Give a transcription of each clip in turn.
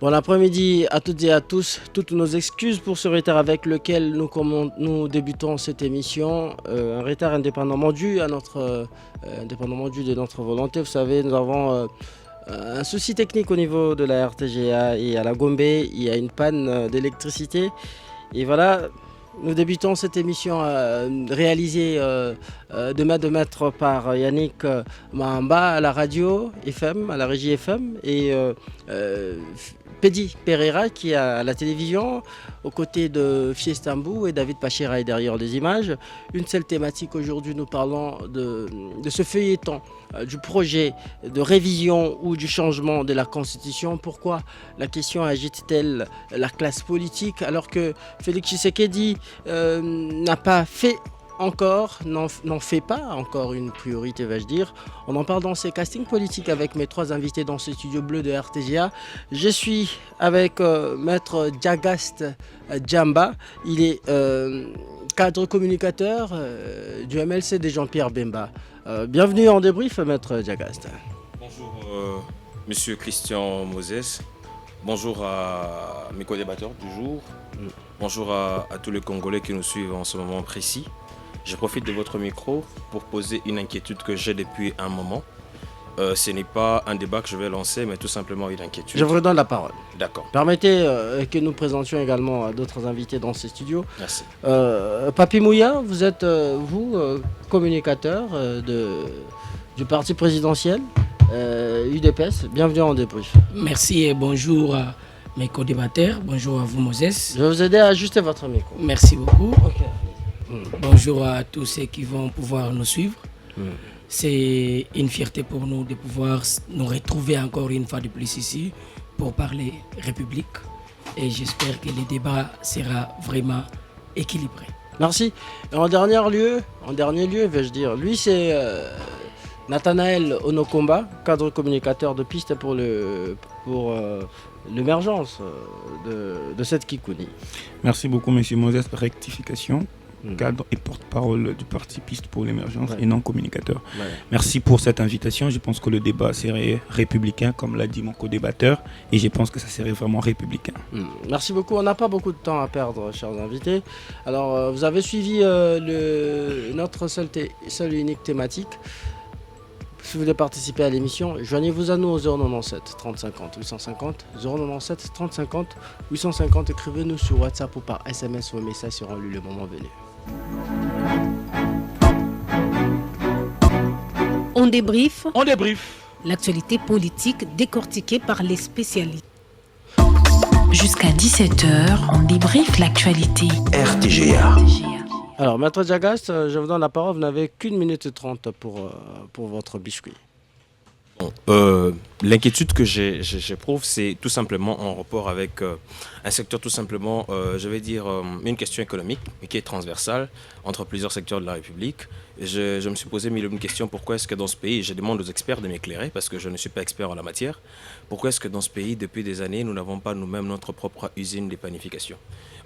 Bon après-midi à toutes et à tous. Toutes nos excuses pour ce retard avec lequel nous débutons cette émission. Un retard indépendamment dû de notre volonté. Vous savez, nous avons un souci technique au niveau de la RTGA et à la Gombe. Il y a une panne d'électricité. Et voilà, nous débutons cette émission réalisée de main de maître par Yannick Mahamba à la radio FM, à la régie FM, et Pedi Pereira qui est à la télévision, aux côtés de Fiestambou et David Pachera est derrière les images. Une seule thématique aujourd'hui, nous parlons de ce feuilleton, du projet de révision ou du changement de la Constitution. Pourquoi la question agite-t-elle la classe politique alors que Félix Tshisekedi n'a pas fait encore, n'en fait pas encore une priorité, vais-je dire. On en parle dans ces castings politiques avec mes trois invités dans ce studio bleu de RTGA. Je suis avec Maître Diagast Djamba. Il est cadre communicateur du MLC de Jean-Pierre Bemba. Bienvenue en débrief, Maître Diagast. Bonjour, Monsieur Christian Moses. Bonjour à mes co-débatteurs du jour. Bonjour à tous les Congolais qui nous suivent en ce moment précis. Je profite de votre micro pour poser une inquiétude que j'ai depuis un moment. Ce n'est pas un débat que je vais lancer, mais tout simplement une inquiétude. Je vous redonne la parole. D'accord. Permettez que nous présentions également d'autres invités dans ces studios. Merci. Papi Mouya, vous êtes, communicateur du parti présidentiel UDPS. Bienvenue en débrief. Merci et bonjour à mes co-débatteurs. Bonjour à vous, Moses. Je vais vous aider à ajuster votre micro. Merci beaucoup. Ok. Bonjour à tous ceux qui vont pouvoir nous suivre. C'est une fierté pour nous de pouvoir nous retrouver encore une fois de plus ici pour parler République. Et j'espère que le débat sera vraiment équilibré. Merci. Et en dernier lieu, vais-je dire, lui c'est Nathanaël Onokomba, cadre communicateur de piste pour l'émergence de cette Kikouni. Merci beaucoup, monsieur Moses. Rectification. Cadre et porte-parole du parti Piste pour l'émergence et non communicateur. Ouais. Merci pour cette invitation. Je pense que le débat serait républicain, comme l'a dit mon co-débatteur, et je pense que ça serait vraiment républicain. Merci beaucoup. On n'a pas beaucoup de temps à perdre, chers invités. Alors, vous avez suivi notre seule et unique thématique. Si vous voulez participer à l'émission, joignez-vous à nous au 097 30 50 850, 097 30 50 850. Écrivez-nous sur WhatsApp ou par SMS, vos messages seront lus le moment venu. On débrief. L'actualité politique décortiquée par les spécialistes. Jusqu'à 17h, on débriefe l'actualité. RTGA. Alors, Maître Diagast, je vous donne la parole. Vous n'avez qu'une minute 30 pour votre biscuit. L'inquiétude que j'éprouve, c'est tout simplement en rapport avec un secteur tout simplement, je vais dire, une question économique, mais qui est transversale entre plusieurs secteurs de la République. Je me suis posé mille une question, pourquoi est-ce que dans ce pays, je demande aux experts de m'éclairer, parce que je ne suis pas expert en la matière, pourquoi est-ce que dans ce pays, depuis des années, nous n'avons pas nous-mêmes notre propre usine de panification.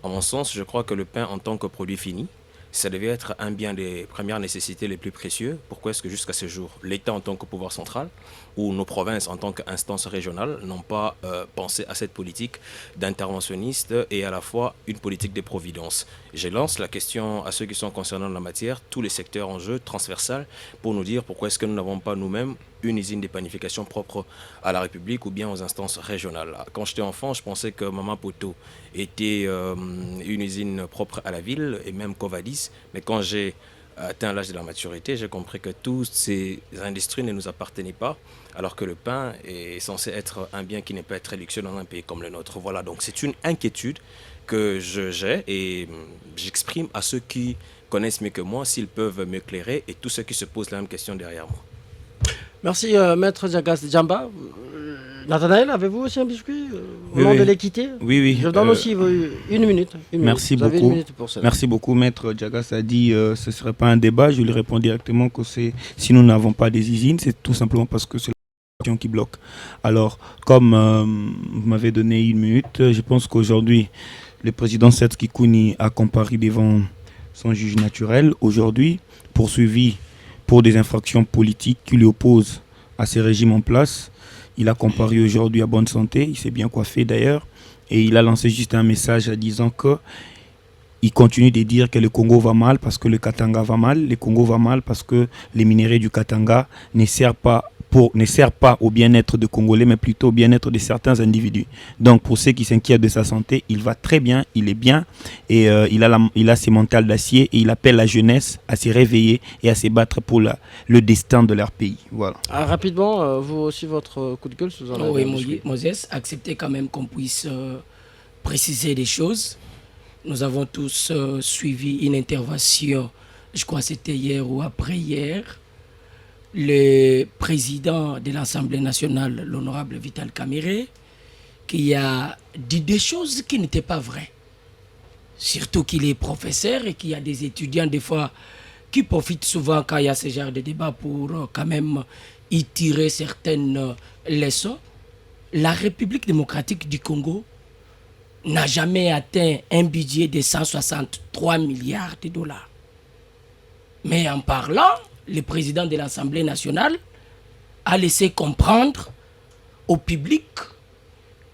En mon sens, je crois que le pain en tant que produit fini, ça devait être un bien des premières nécessités les plus précieux. Pourquoi est-ce que jusqu'à ce jour, l'État en tant que pouvoir central ou nos provinces en tant qu'instance régionale n'ont pas pensé à cette politique d'interventionniste et à la fois une politique de providence? Je lance la question à ceux qui sont concernés dans la matière, tous les secteurs en jeu, transversal, pour nous dire pourquoi est-ce que nous n'avons pas nous-mêmes une usine de panification propre à la République ou bien aux instances régionales. Quand j'étais enfant, je pensais que Mama Poto était une usine propre à la ville et même Covadis, mais quand j'ai atteint l'âge de la maturité, j'ai compris que toutes ces industries ne nous appartenaient pas, alors que le pain est censé être un bien qui ne peut être luxueux dans un pays comme le nôtre. Voilà, donc c'est une inquiétude que j'ai et j'exprime à ceux qui connaissent mieux que moi s'ils peuvent m'éclairer et tous ceux qui se posent la même question derrière moi. Merci, Maître Diagast Djamba. Nathanaël, avez-vous aussi un biscuit au nom de l'équité? Oui. Je donne aussi une minute. Merci vous beaucoup. Avez une minute pour ça. Merci beaucoup. Maître Diagast a dit que ce ne serait pas un débat. Je lui réponds directement que si nous n'avons pas des usines, c'est tout simplement parce que c'est la question qui bloque. Alors, comme vous m'avez donné une minute, je pense qu'aujourd'hui, le président Setski Kouni a comparé devant son juge naturel. Aujourd'hui, poursuivi pour des infractions politiques qui lui opposent à ces régimes en place. Il a comparu aujourd'hui à bonne santé, il s'est bien coiffé d'ailleurs, et il a lancé juste un message en disant que il continue de dire que le Congo va mal parce que le Katanga va mal, le Congo va mal parce que les minéraux du Katanga ne servent pas au bien-être des Congolais, mais plutôt au bien-être de certains individus. Donc pour ceux qui s'inquiètent de sa santé, il va très bien, il est bien, et il a ses mentales d'acier, et il appelle la jeunesse à se réveiller et à se battre pour le destin de leur pays. Voilà. Rapidement, vous aussi, votre coup de gueule, vous en avez Oui, discuté. Moses, acceptez quand même qu'on puisse préciser des choses. Nous avons tous suivi une intervention, je crois que c'était hier ou après-hier. Le président de l'Assemblée nationale, l'honorable Vital Kamerhe, qui a dit des choses qui n'étaient pas vraies. Surtout qu'il est professeur et qu'il y a des étudiants, des fois, qui profitent souvent quand il y a ce genre de débat pour quand même y tirer certaines leçons. La République démocratique du Congo n'a jamais atteint un budget de 163 milliards de dollars. Mais en parlant, le président de l'Assemblée nationale a laissé comprendre au public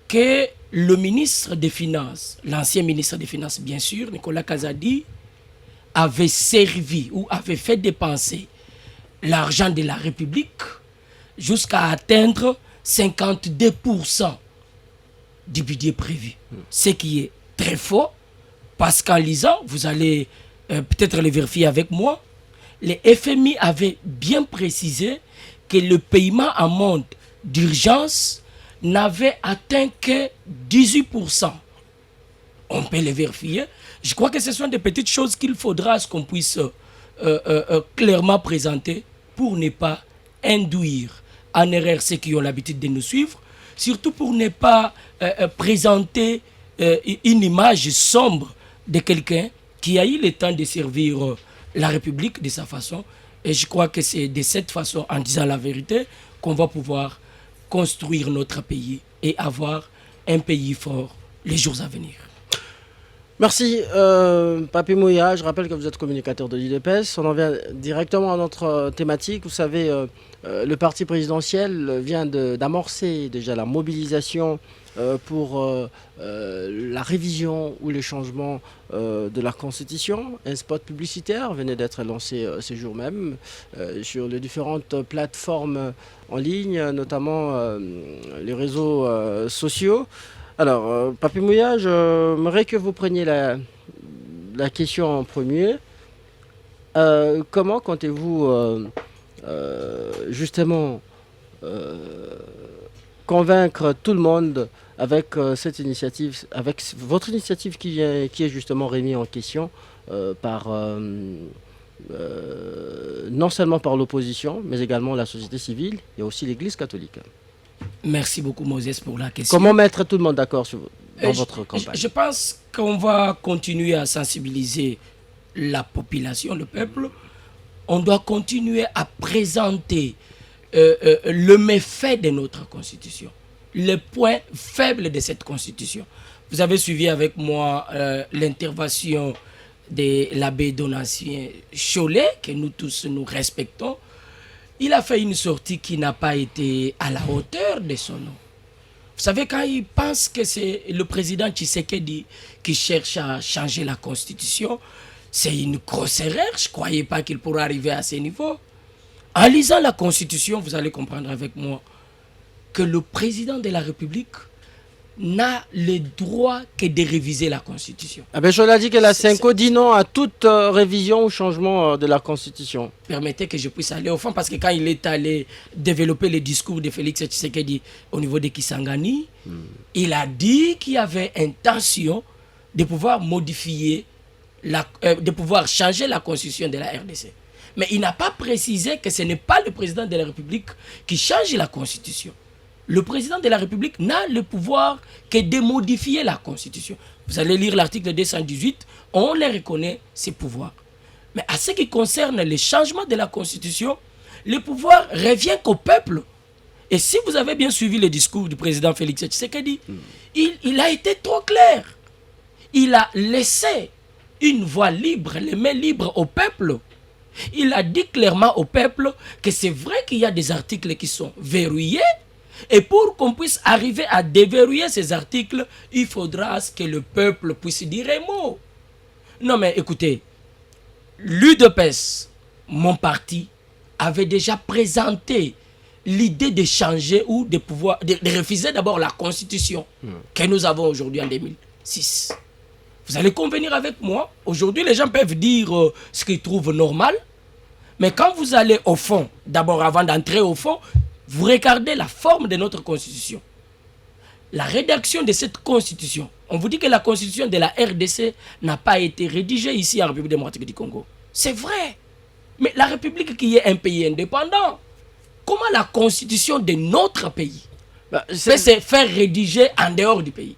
que le ministre des Finances, l'ancien ministre des Finances bien sûr, Nicolas Kazadi, avait servi ou avait fait dépenser l'argent de la République jusqu'à atteindre 52% du budget prévu. Ce qui est très faux, parce qu'en lisant, vous allez peut-être le vérifier avec moi, le FMI avait bien précisé que le paiement en mode d'urgence n'avait atteint que 18%. On peut le vérifier. Je crois que ce sont des petites choses qu'il faudra qu'on puisse clairement présenter pour ne pas induire en erreur ceux qui ont l'habitude de nous suivre, surtout pour ne pas présenter une image sombre de quelqu'un qui a eu le temps de servir la République de sa façon. Et je crois que c'est de cette façon, en disant la vérité, qu'on va pouvoir construire notre pays et avoir un pays fort les jours à venir. Merci, Papi Mouya. Je rappelle que vous êtes communicateur de l'UDPS. On en vient directement à notre thématique. Vous savez, le parti présidentiel vient d'amorcer déjà la mobilisation pour la révision ou le changement de la Constitution. Un spot publicitaire venait d'être lancé ces jours même sur les différentes plateformes en ligne, notamment les réseaux sociaux. Alors, Papi Mouya, j'aimerais que vous preniez la question en premier. Comment comptez-vous justement convaincre tout le monde avec cette initiative, avec votre initiative qui est justement remise en question par non seulement par l'opposition, mais également la société civile et aussi l'Église catholique? Merci beaucoup Moses pour la question. Comment mettre tout le monde d'accord dans votre campagne? Je pense qu'on va continuer à sensibiliser la population, le peuple. On doit continuer à présenter le méfait de notre constitution, les points faibles de cette constitution. Vous avez suivi avec moi l'intervention de l'abbé Donatien Cholet, que nous tous nous respectons. Il a fait une sortie qui n'a pas été à la hauteur de son nom. Vous savez, quand il pense que c'est le président Tshisekedi qui cherche à changer la constitution, c'est une grosse erreur. Je ne croyais pas qu'il pourrait arriver à ce niveau. En lisant la constitution, vous allez comprendre avec moi que le président de la République n'a le droit que de réviser la constitution. Ah ben, je l'ai dit que la Cinco dit non à toute révision ou changement de la constitution. Permettez que je puisse aller au fond, parce que quand il est allé développer le discours de Félix Tshisekedi au niveau de Kisangani, il a dit qu'il y avait intention de pouvoir modifier, de pouvoir changer la constitution de la RDC. Mais il n'a pas précisé que ce n'est pas le président de la République qui change la constitution. Le président de la République n'a le pouvoir que de modifier la Constitution. Vous allez lire l'article 218, on les reconnaît, ces pouvoirs. Mais à ce qui concerne le changement de la Constitution, le pouvoir revient qu'au peuple. Et si vous avez bien suivi le discours du président Félix Tshisekedi, il a été trop clair. Il a laissé une voie libre, les mains libres au peuple. Il a dit clairement au peuple que c'est vrai qu'il y a des articles qui sont verrouillés, Et pour qu'on puisse arriver à déverrouiller ces articles, il faudra que le peuple puisse dire un mot. Non mais écoutez, l'UDPS, mon parti, avait déjà présenté l'idée de changer ou de pouvoir de refuser d'abord la constitution que nous avons aujourd'hui en 2006. Vous allez convenir avec moi. Aujourd'hui, les gens peuvent dire ce qu'ils trouvent normal. Mais quand vous allez au fond, d'abord avant d'entrer au fond, vous regardez la forme de notre constitution. La rédaction de cette constitution. On vous dit que la constitution de la RDC n'a pas été rédigée ici en République démocratique du Congo. C'est vrai. Mais la République qui est un pays indépendant, comment la constitution de notre pays peut se faire rédiger en dehors du pays?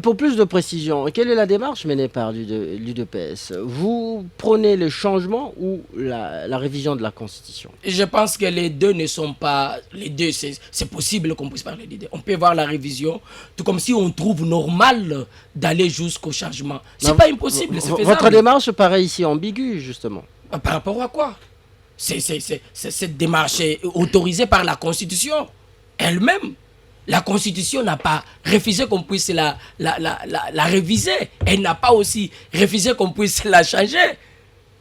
Pour plus de précision, quelle est la démarche menée par l'UDPS? Vous prenez le changement ou la révision de la Constitution? Je pense que les deux ne sont pas... Les deux, c'est possible qu'on puisse parler des deux. On peut voir la révision, tout comme si on trouve normal d'aller jusqu'au changement. C'est pas impossible, c'est faisable. Votre démarche paraît ici ambiguë, justement. Par rapport à quoi? Cette démarche est autorisée par la Constitution elle-même. La Constitution n'a pas refusé qu'on puisse la réviser. Elle n'a pas aussi refusé qu'on puisse la changer.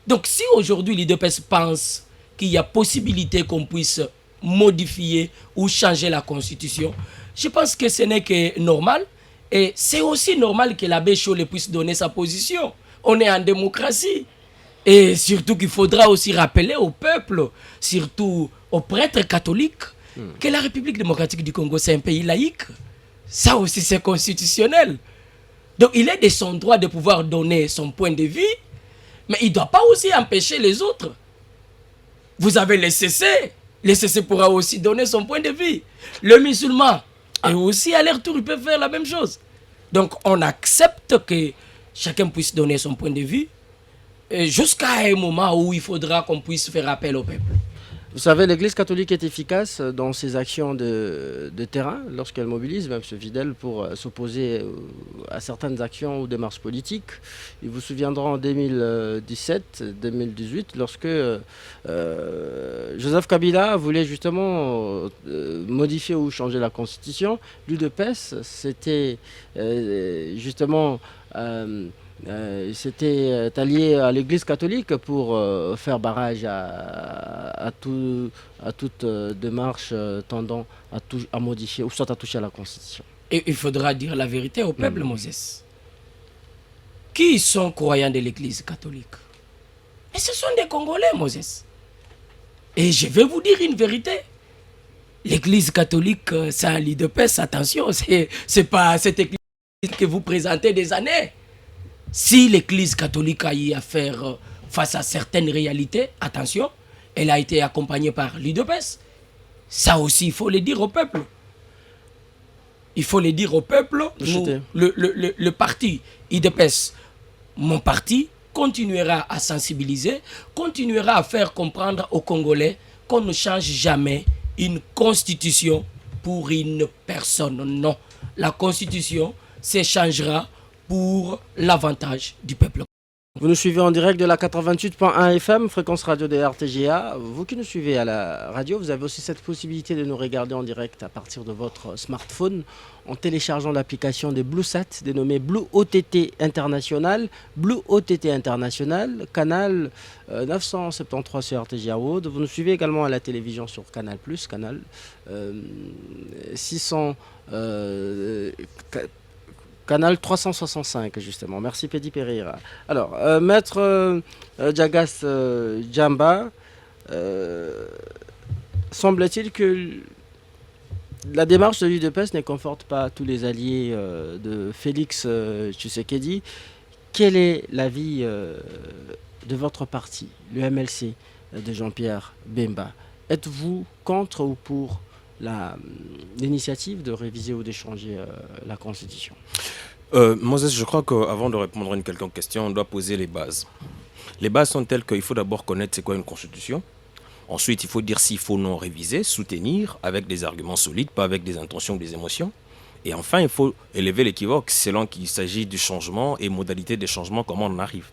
Donc si aujourd'hui l'UDPS pense qu'il y a possibilité qu'on puisse modifier ou changer la Constitution, je pense que ce n'est que normal. Et c'est aussi normal que l'abbé Cholet puisse donner sa position. On est en démocratie. Et surtout qu'il faudra aussi rappeler au peuple, surtout aux prêtres catholiques, que la République démocratique du Congo, c'est un pays laïque. Ça aussi, c'est constitutionnel. Donc, il est de son droit de pouvoir donner son point de vue, mais il ne doit pas aussi empêcher les autres. Vous avez le CC pourra aussi donner son point de vue. Le musulman, et aussi à leur tour, il peut faire la même chose. Donc, on accepte que chacun puisse donner son point de vue, jusqu'à un moment où il faudra qu'on puisse faire appel au peuple. Vous savez, l'Église catholique est efficace dans ses actions de terrain lorsqu'elle mobilise, même ce fidèle, pour s'opposer à certaines actions ou démarches politiques. Il vous souviendra en 2017-2018, lorsque Joseph Kabila voulait justement modifier ou changer la constitution, l'UDPS, c'était justement... c'était allié à l'Église catholique pour faire barrage à toute démarche tendant à modifier ou soit à toucher à la Constitution. Et il faudra dire la vérité au peuple, Moses. Qui sont croyants de l'Église catholique? Et ce sont des Congolais, Moses. Et je vais vous dire une vérité. L'Église catholique, ça a l'UDPS, attention, c'est pas cette Église que vous présentez des années. Si l'Église catholique a eu à faire face à certaines réalités, attention, elle a été accompagnée par l'UDPS. Ça aussi, il faut le dire au peuple. Il faut le dire au peuple. Le parti UDPS, mon parti, continuera à sensibiliser, continuera à faire comprendre aux Congolais qu'on ne change jamais une constitution pour une personne. Non, la constitution s'échangera pour l'avantage du peuple. Vous nous suivez en direct de la 88.1 FM, fréquence radio de RTGA. Vous qui nous suivez à la radio, vous avez aussi cette possibilité de nous regarder en direct à partir de votre smartphone en téléchargeant l'application de BlueSat dénommée Blue OTT International. Blue OTT International, canal 973 sur RTGA World. Vous nous suivez également à la télévision sur Canal+, canal 600... Canal 365, justement. Merci, Pédi Pereira. Alors, Maître Jagas Djamba, semble-t-il que la démarche de l'UDPS ne conforte pas tous les alliés de Félix Tshisekedi. Quel est l'avis de votre parti, le MLC de Jean-Pierre Bemba? Êtes-vous contre ou pour l'initiative de réviser ou d'échanger la Constitution? Moses, je crois qu'avant de répondre à une quelconque question, on doit poser les bases. Les bases sont telles qu'il faut d'abord connaître c'est quoi une Constitution. Ensuite, il faut dire s'il faut non réviser, soutenir avec des arguments solides, pas avec des intentions ou des émotions. Et enfin, il faut élever l'équivoque selon qu'il s'agit du changement et modalité des changements, comment on en arrive.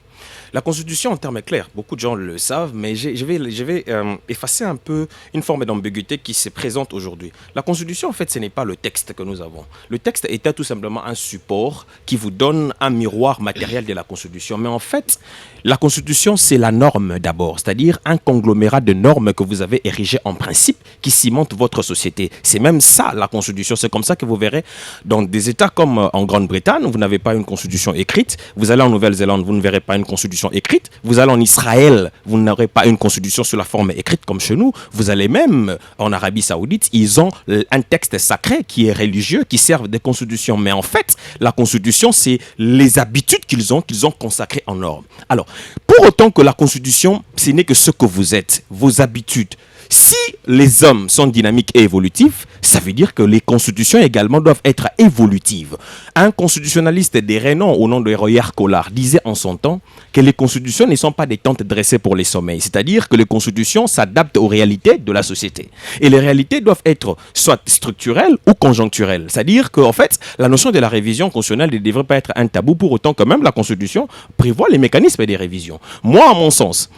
La Constitution, en termes clairs, beaucoup de gens le savent, mais je vais effacer un peu une forme d'ambiguïté qui se présente aujourd'hui. La Constitution, en fait, ce n'est pas le texte que nous avons. Le texte était tout simplement un support qui vous donne un miroir matériel de la Constitution. Mais en fait, la Constitution, c'est la norme d'abord, c'est-à-dire un conglomérat de normes que vous avez érigées en principe qui cimentent votre société. C'est même ça, la Constitution. C'est comme ça que vous verrez dans des États comme en Grande-Bretagne, vous n'avez pas une Constitution écrite. Vous allez en Nouvelle-Zélande, vous ne verrez pas une Constitution écrite. Vous allez en Israël, vous n'aurez pas une Constitution sous la forme écrite comme chez nous. Vous allez même en Arabie Saoudite, ils ont un texte sacré qui est religieux, qui sert de constitution. Mais en fait, la Constitution, c'est les habitudes qu'ils ont consacrées en normes. Alors, pour autant que la Constitution, ce n'est que ce que vous êtes, vos habitudes. Si les hommes sont dynamiques et évolutifs, ça veut dire que les constitutions également doivent être évolutives. Un constitutionnaliste des renom au nom de Royer Collard disait en son temps que les constitutions ne sont pas des tentes dressées pour les sommeils. C'est-à-dire que les constitutions s'adaptent aux réalités de la société. Et les réalités doivent être soit structurelles ou conjoncturelles. C'est-à-dire qu'en fait, la notion de la révision constitutionnelle ne devrait pas être un tabou pour autant que même la Constitution prévoit les mécanismes des révisions. Moi, à mon sens,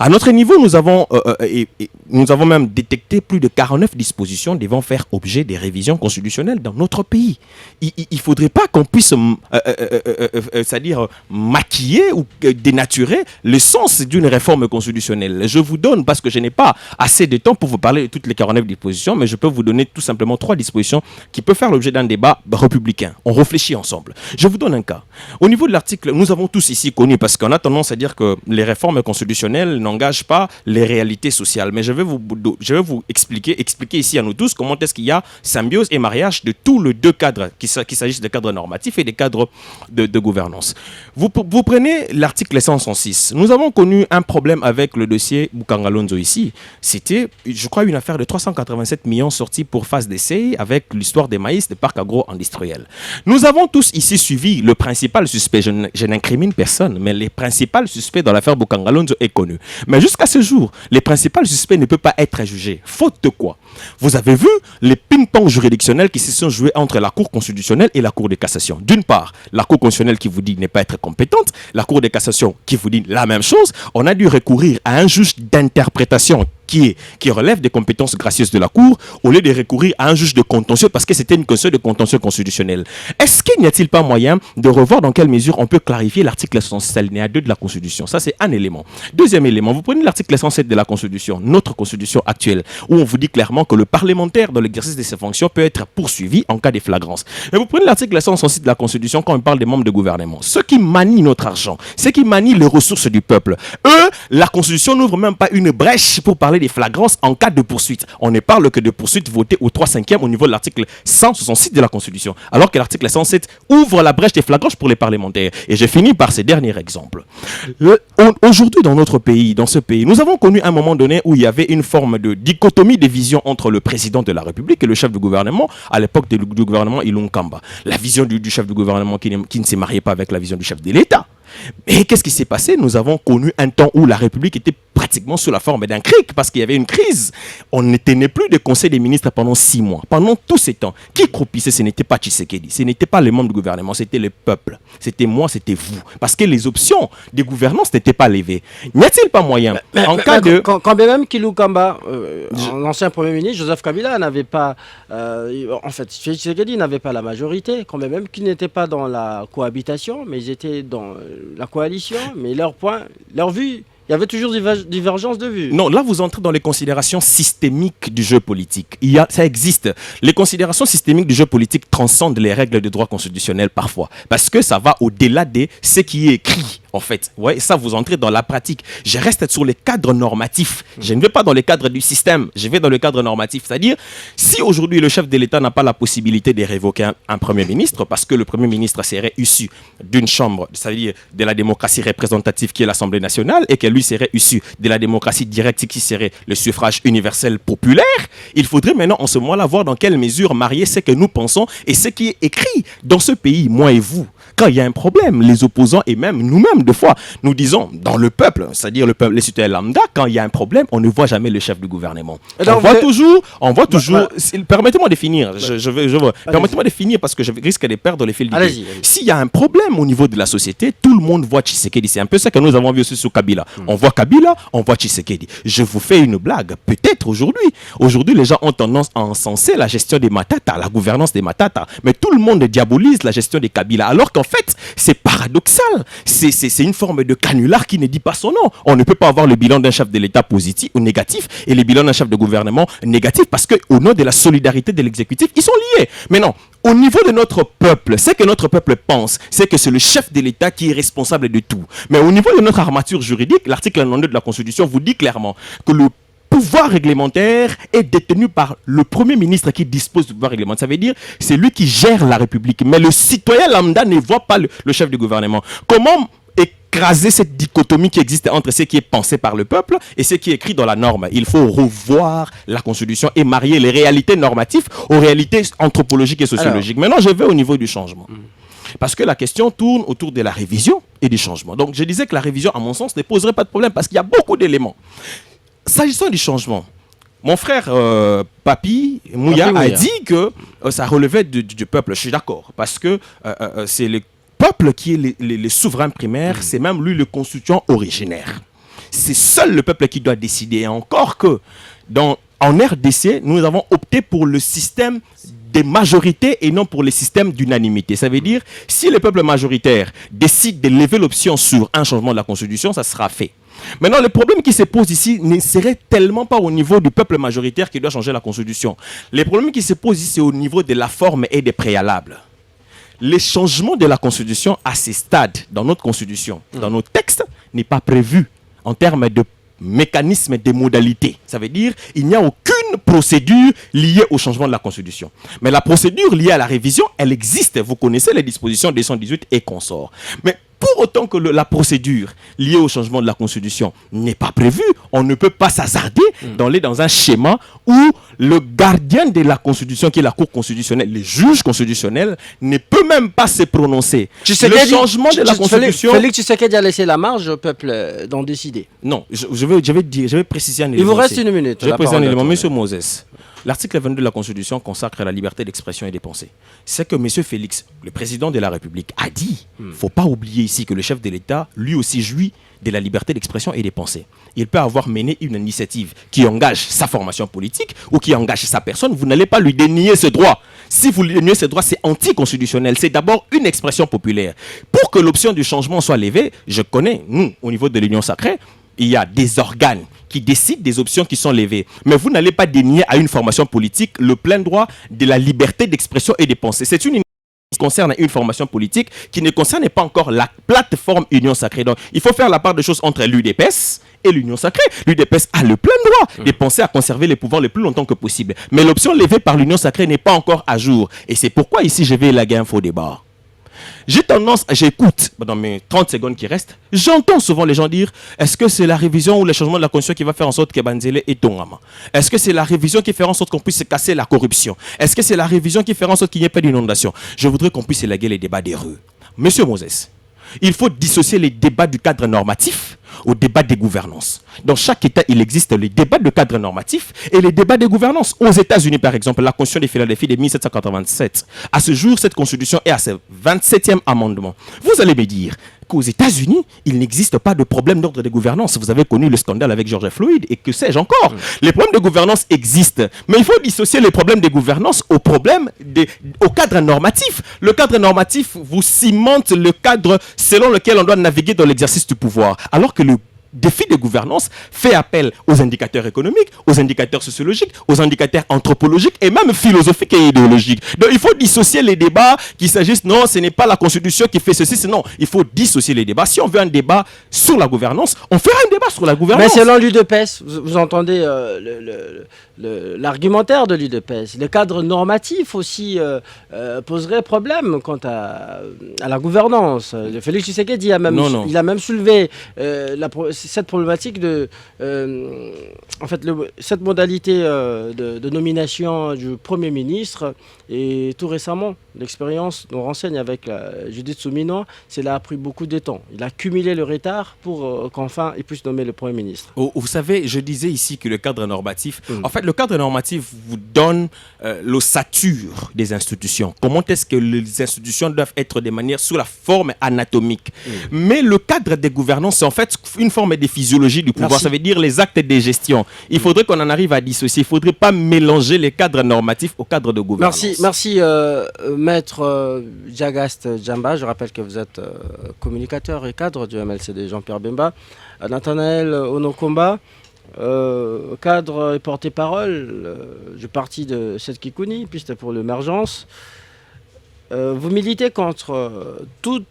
à notre niveau, nous avons même détecté plus de 49 dispositions devant faire objet des révisions constitutionnelles dans notre pays. Il ne faudrait pas qu'on puisse c'est-à-dire maquiller ou dénaturer le sens d'une réforme constitutionnelle. Je vous donne, parce que je n'ai pas assez de temps pour vous parler de toutes les 49 dispositions, mais je peux vous donner tout simplement 3 dispositions qui peuvent faire l'objet d'un débat républicain. On réfléchit ensemble. Je vous donne un cas. Au niveau de l'article, nous avons tous ici connu, parce qu'on a tendance à dire que les réformes constitutionnelles n'engage pas les réalités sociales. Mais je vais vous expliquer ici à nous tous comment est-ce qu'il y a symbiose et mariage de tous les deux cadres, qu'il s'agisse des cadres normatifs et des cadres de gouvernance. Vous prenez l'article 106. Nous avons connu un problème avec le dossier Bukangalonzo ici. C'était, je crois, une affaire de 387 millions sortis pour phase d'essai avec l'histoire des maïs des parcs agro-industriels. Nous avons tous ici suivi le principal suspect. Je n'incrimine personne, mais le principal suspect dans l'affaire Bukangalonzo est connu. Mais jusqu'à ce jour, les principaux suspects ne peuvent pas être jugés. Faute de quoi? Vous avez vu les ping-pong juridictionnels qui se sont joués entre la Cour constitutionnelle et la Cour de cassation. D'une part, la Cour constitutionnelle qui vous dit ne pas être compétente, la Cour de cassation qui vous dit la même chose. On a dû recourir à un juge d'interprétation qui relève des compétences gracieuses de la Cour, au lieu de recourir à un juge de contentieux, parce que c'était une question de contentieux constitutionnel. Est-ce qu'il n'y a-t-il pas moyen de revoir dans quelle mesure on peut clarifier l'article 106 alinéa 2 de la Constitution? Ça, c'est un élément. Deuxième élément, vous prenez l'article 107 de la Constitution, notre Constitution actuelle, où on vous dit clairement que le parlementaire, dans l'exercice de ses fonctions, peut être poursuivi en cas de flagrance. Mais vous prenez l'article 106 de la Constitution quand on parle des membres de gouvernement. Ceux qui manient notre argent, ceux qui manient les ressources du peuple, eux, la Constitution n'ouvre même pas une brèche pour parler des flagrances en cas de poursuite. On ne parle que de poursuite votée au 3/5e au niveau de l'article 166 de la Constitution, alors que l'article 107 ouvre la brèche des flagrances pour les parlementaires. Et je finis par ce dernier exemple. Aujourd'hui, dans notre pays, dans ce pays, nous avons connu un moment donné où il y avait une forme de dichotomie de vision entre le président de la République et le chef du gouvernement, à l'époque du gouvernement Ilunga Kamba. La vision du chef du gouvernement qui ne se mariait pas avec la vision du chef de l'État. Mais qu'est-ce qui s'est passé? Nous avons connu un temps où la République était pratiquement sous la forme d'un cric parce qu'il y avait une crise. On ne tenait plus de conseil des ministres pendant 6 mois. Pendant tous ces temps, qui croupissait? Ce n'était pas Tshisekedi, ce n'était pas les membres du gouvernement, c'était le peuple. C'était moi, c'était vous. Parce que les options de gouvernance n'étaient pas levées. N'y a-t-il pas moyen, quand bien même Kilou Kamba, l'ancien Premier ministre, Joseph Kabila, n'avait pas... en fait, Tshisekedi n'avait pas la majorité, quand bien même qu'ils n'étaient pas dans la cohabitation, mais ils étaient dans la coalition, mais leur point, leur vue... Il y avait toujours divergence de vue. Non, là, vous entrez dans les considérations systémiques du jeu politique. Ça existe. Les considérations systémiques du jeu politique transcendent les règles de droit constitutionnel parfois. Parce que ça va au-delà de ce qui est écrit, en fait. Ouais, ça, vous entrez dans la pratique. Je reste sur les cadres normatifs. Je ne vais pas dans les cadres du système. Je vais dans le cadre normatif. C'est-à-dire, si aujourd'hui, le chef de l'État n'a pas la possibilité de révoquer un Premier ministre, parce que le Premier ministre serait issu d'une chambre, c'est-à-dire de la démocratie représentative qui est l'Assemblée nationale, et que lui serait issu de la démocratie directe qui serait le suffrage universel populaire, il faudrait maintenant en ce moment-là voir dans quelle mesure marier ce que nous pensons et ce qui est écrit dans ce pays, moi et vous. quand il y a un problème, les opposants et même nous-mêmes, des fois, nous disons, dans le peuple, c'est-à-dire le peuple, les citoyens lambda, quand il y a un problème, on ne voit jamais le chef du gouvernement. On voit toujours, permettez-moi de finir, permettez-moi de finir parce que je risque de perdre les fils d'idée. S'il y a un problème au niveau de la société, tout le monde voit Tshisekedi. C'est un peu ça que nous avons vu aussi sur Kabila. On voit Kabila, on voit Tshisekedi. Je vous fais une blague, peut-être aujourd'hui, les gens ont tendance à encenser la gestion des Matata, la gouvernance des Matata, mais tout le monde diabolise la gestion des Kabila, alors qu'en fait, c'est paradoxal. C'est une forme de canular qui ne dit pas son nom. On ne peut pas avoir le bilan d'un chef de l'État positif ou négatif et le bilan d'un chef de gouvernement négatif parce qu'au nom de la solidarité de l'exécutif, ils sont liés. Mais non, au niveau de notre peuple, ce que notre peuple pense, c'est que c'est le chef de l'État qui est responsable de tout. Mais au niveau de notre armature juridique, l'article 92 de la Constitution vous dit clairement que le pouvoir réglementaire est détenu par le Premier ministre qui dispose du pouvoir réglementaire. Ça veut dire c'est lui qui gère la République. Mais le citoyen lambda ne voit pas le chef du gouvernement. Comment écraser cette dichotomie qui existe entre ce qui est pensé par le peuple et ce qui est écrit dans la norme? Il faut revoir la Constitution et marier les réalités normatives aux réalités anthropologiques et sociologiques. Maintenant, je vais au niveau du changement. Parce que la question tourne autour de la révision et du changement. Donc, je disais que la révision, à mon sens, ne poserait pas de problème parce qu'il y a beaucoup d'éléments. S'agissant du changement, mon frère Papi Mouya a dit que ça relevait du peuple. Je suis d'accord. Parce que c'est le peuple qui est les souverains primaires, c'est même lui le constituant originaire. C'est seul le peuple qui doit décider. Et encore que, en RDC, nous avons opté pour le système des majorités et non pour le système d'unanimité. Ça veut dire, si le peuple majoritaire décide de lever l'option sur un changement de la Constitution, ça sera fait. Maintenant, le problème qui se pose ici ne serait tellement pas au niveau du peuple majoritaire qui doit changer la Constitution. Le problème qui se pose ici, c'est au niveau de la forme et des préalables. Les changements de la Constitution à ces stades, dans notre Constitution, dans nos textes, n'est pas prévu en termes de mécanisme des modalités. Ça veut dire qu'il n'y a aucune procédure liée au changement de la Constitution. Mais la procédure liée à la révision, elle existe. Vous connaissez les dispositions des 118 et consorts. Mais pour autant que la procédure liée au changement de la Constitution n'est pas prévue, on ne peut pas s'hasarder d'aller dans un schéma où le gardien de la Constitution, qui est la Cour constitutionnelle, les juges constitutionnels, ne peut même pas se prononcer. Le changement de la Constitution... Félix Tshisekedi a laissé la marge au peuple d'en décider. Non, je vais préciser un élément. Il vous reste une minute. Je vais préciser un élément. Monsieur Moses, l'article 22 de la Constitution consacre la liberté d'expression et de pensée. C'est que monsieur Félix, le président de la République, a dit. Il ne faut pas oublier ici que le chef de l'État, lui aussi, jouit de la liberté d'expression et de pensée. Il peut avoir mené une initiative qui engage sa formation politique ou qui engage sa personne. Vous n'allez pas lui dénier ce droit. Si vous lui déniez ce droit, c'est anticonstitutionnel. C'est d'abord une expression populaire. Pour que l'option du changement soit levée, je connais, nous, au niveau de l'Union sacrée, il y a des organes qui décident des options qui sont levées. Mais vous n'allez pas dénier à une formation politique le plein droit de la liberté d'expression et de pensée. C'est une qui concerne une formation politique qui ne concerne pas encore la plateforme Union Sacrée. Donc, il faut faire la part des choses entre l'UDPS et l'Union Sacrée. L'UDPS a le plein droit de penser à conserver les pouvoirs le plus longtemps que possible. Mais l'option levée par l'Union Sacrée n'est pas encore à jour. Et c'est pourquoi ici, je vais élaguer un faux débat. J'écoute, dans mes 30 secondes qui restent, j'entends souvent les gens dire, est-ce que c'est la révision ou le changement de la Constitution qui va faire en sorte que Banzele est Tongama? Est-ce que c'est la révision qui fera en sorte qu'on puisse casser la corruption? Est-ce que c'est la révision qui fera en sorte qu'il n'y ait pas d'inondation? Je voudrais qu'on puisse élaguer les débats des rues. Monsieur Moses, il faut dissocier les débats du cadre normatif au débat des gouvernances. Dans chaque État, il existe les débats de cadre normatif et les débats des gouvernances. Aux États-Unis, par exemple, la Constitution de Philadelphie de 1787. À ce jour, cette Constitution est à ce 27e amendement. Vous allez me dire qu'aux États-Unis, il n'existe pas de problème d'ordre de gouvernance. Vous avez connu le scandale avec George Floyd et que sais-je encore. Les problèmes de gouvernance existent, mais il faut dissocier les problèmes de gouvernance au cadre normatif. Le cadre normatif vous cimente le cadre selon lequel on doit naviguer dans l'exercice du pouvoir, alors que le défi de gouvernance fait appel aux indicateurs économiques, aux indicateurs sociologiques, aux indicateurs anthropologiques et même philosophiques et idéologiques. Donc il faut dissocier les débats, qu'il s'agisse, non, ce n'est pas la Constitution qui fait ceci, non, il faut dissocier les débats. Si on veut un débat sur la gouvernance, on fera un débat sur la gouvernance. Mais selon l'UDPS, vous entendez l'argumentaire de l'UDPS, le cadre normatif aussi poserait problème quant à la gouvernance. Félix Tshisekedi il a même soulevé cette problématique en fait, cette modalité de nomination du Premier ministre, et tout récemment, l'expérience nous renseigne avec Judith Souminois, cela a pris beaucoup de temps. Il a cumulé le retard pour qu'enfin il puisse nommer le Premier ministre. Vous savez, je disais ici que le cadre normatif, en fait, le cadre normatif vous donne l'ossature des institutions. Comment est-ce que les institutions doivent être de manière sous la forme anatomique. Mais le cadre des gouvernances, c'est en fait une forme de physiologie du pouvoir. Merci. Ça veut dire les actes de gestion. Il faudrait qu'on en arrive à dissocier. Il ne faudrait pas mélanger les cadres normatifs au cadre de gouvernance. Merci maître Jagast Djamba. Je rappelle que vous êtes communicateur et cadre du MLCD Jean-Pierre Bemba. Nathanaël Onokomba, cadre et porte-parole du parti de Seth Kikouni, piste pour l'émergence. Vous militez contre toute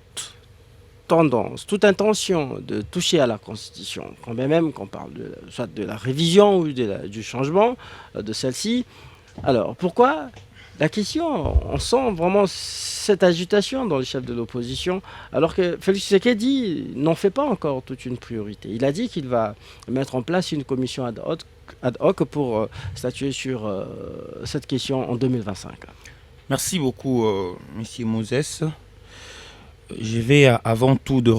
tendance, toute intention de toucher à la Constitution, quand bien même qu'on parle soit de la révision ou du changement de celle-ci. Alors, pourquoi la question, on sent vraiment cette agitation dans les chefs de l'opposition, alors que Félix Tshisekedi n'en fait pas encore toute une priorité. Il a dit qu'il va mettre en place une commission ad hoc pour statuer sur cette question en 2025. Merci beaucoup, Monsieur Moses. Je vais avant de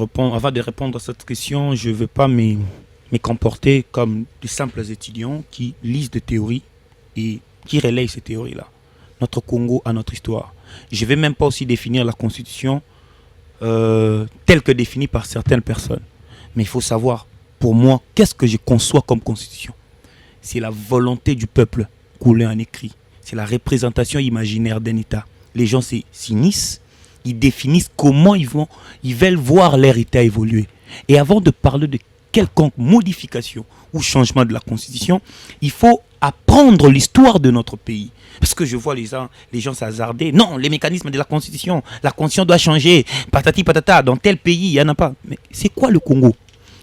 répondre à cette question, je ne veux pas me comporter comme de simples étudiants qui lisent des théories et qui relayent ces théories-là. Notre Congo a notre histoire. Je ne vais même pas aussi définir la Constitution telle que définie par certaines personnes. Mais il faut savoir, pour moi, qu'est-ce que je conçois comme Constitution? C'est la volonté du peuple coulée en écrit. C'est la représentation imaginaire d'un État. Les gens s'unissent, ils définissent comment ils veulent voir leur État évoluer. Et avant de parler de quelconque modification ou changement de la Constitution, il faut apprendre l'histoire de notre pays. Parce que je vois les gens s'hasarder. Non, les mécanismes de la Constitution doit changer. Patati patata, dans tel pays, il n'y en a pas. Mais c'est quoi le Congo?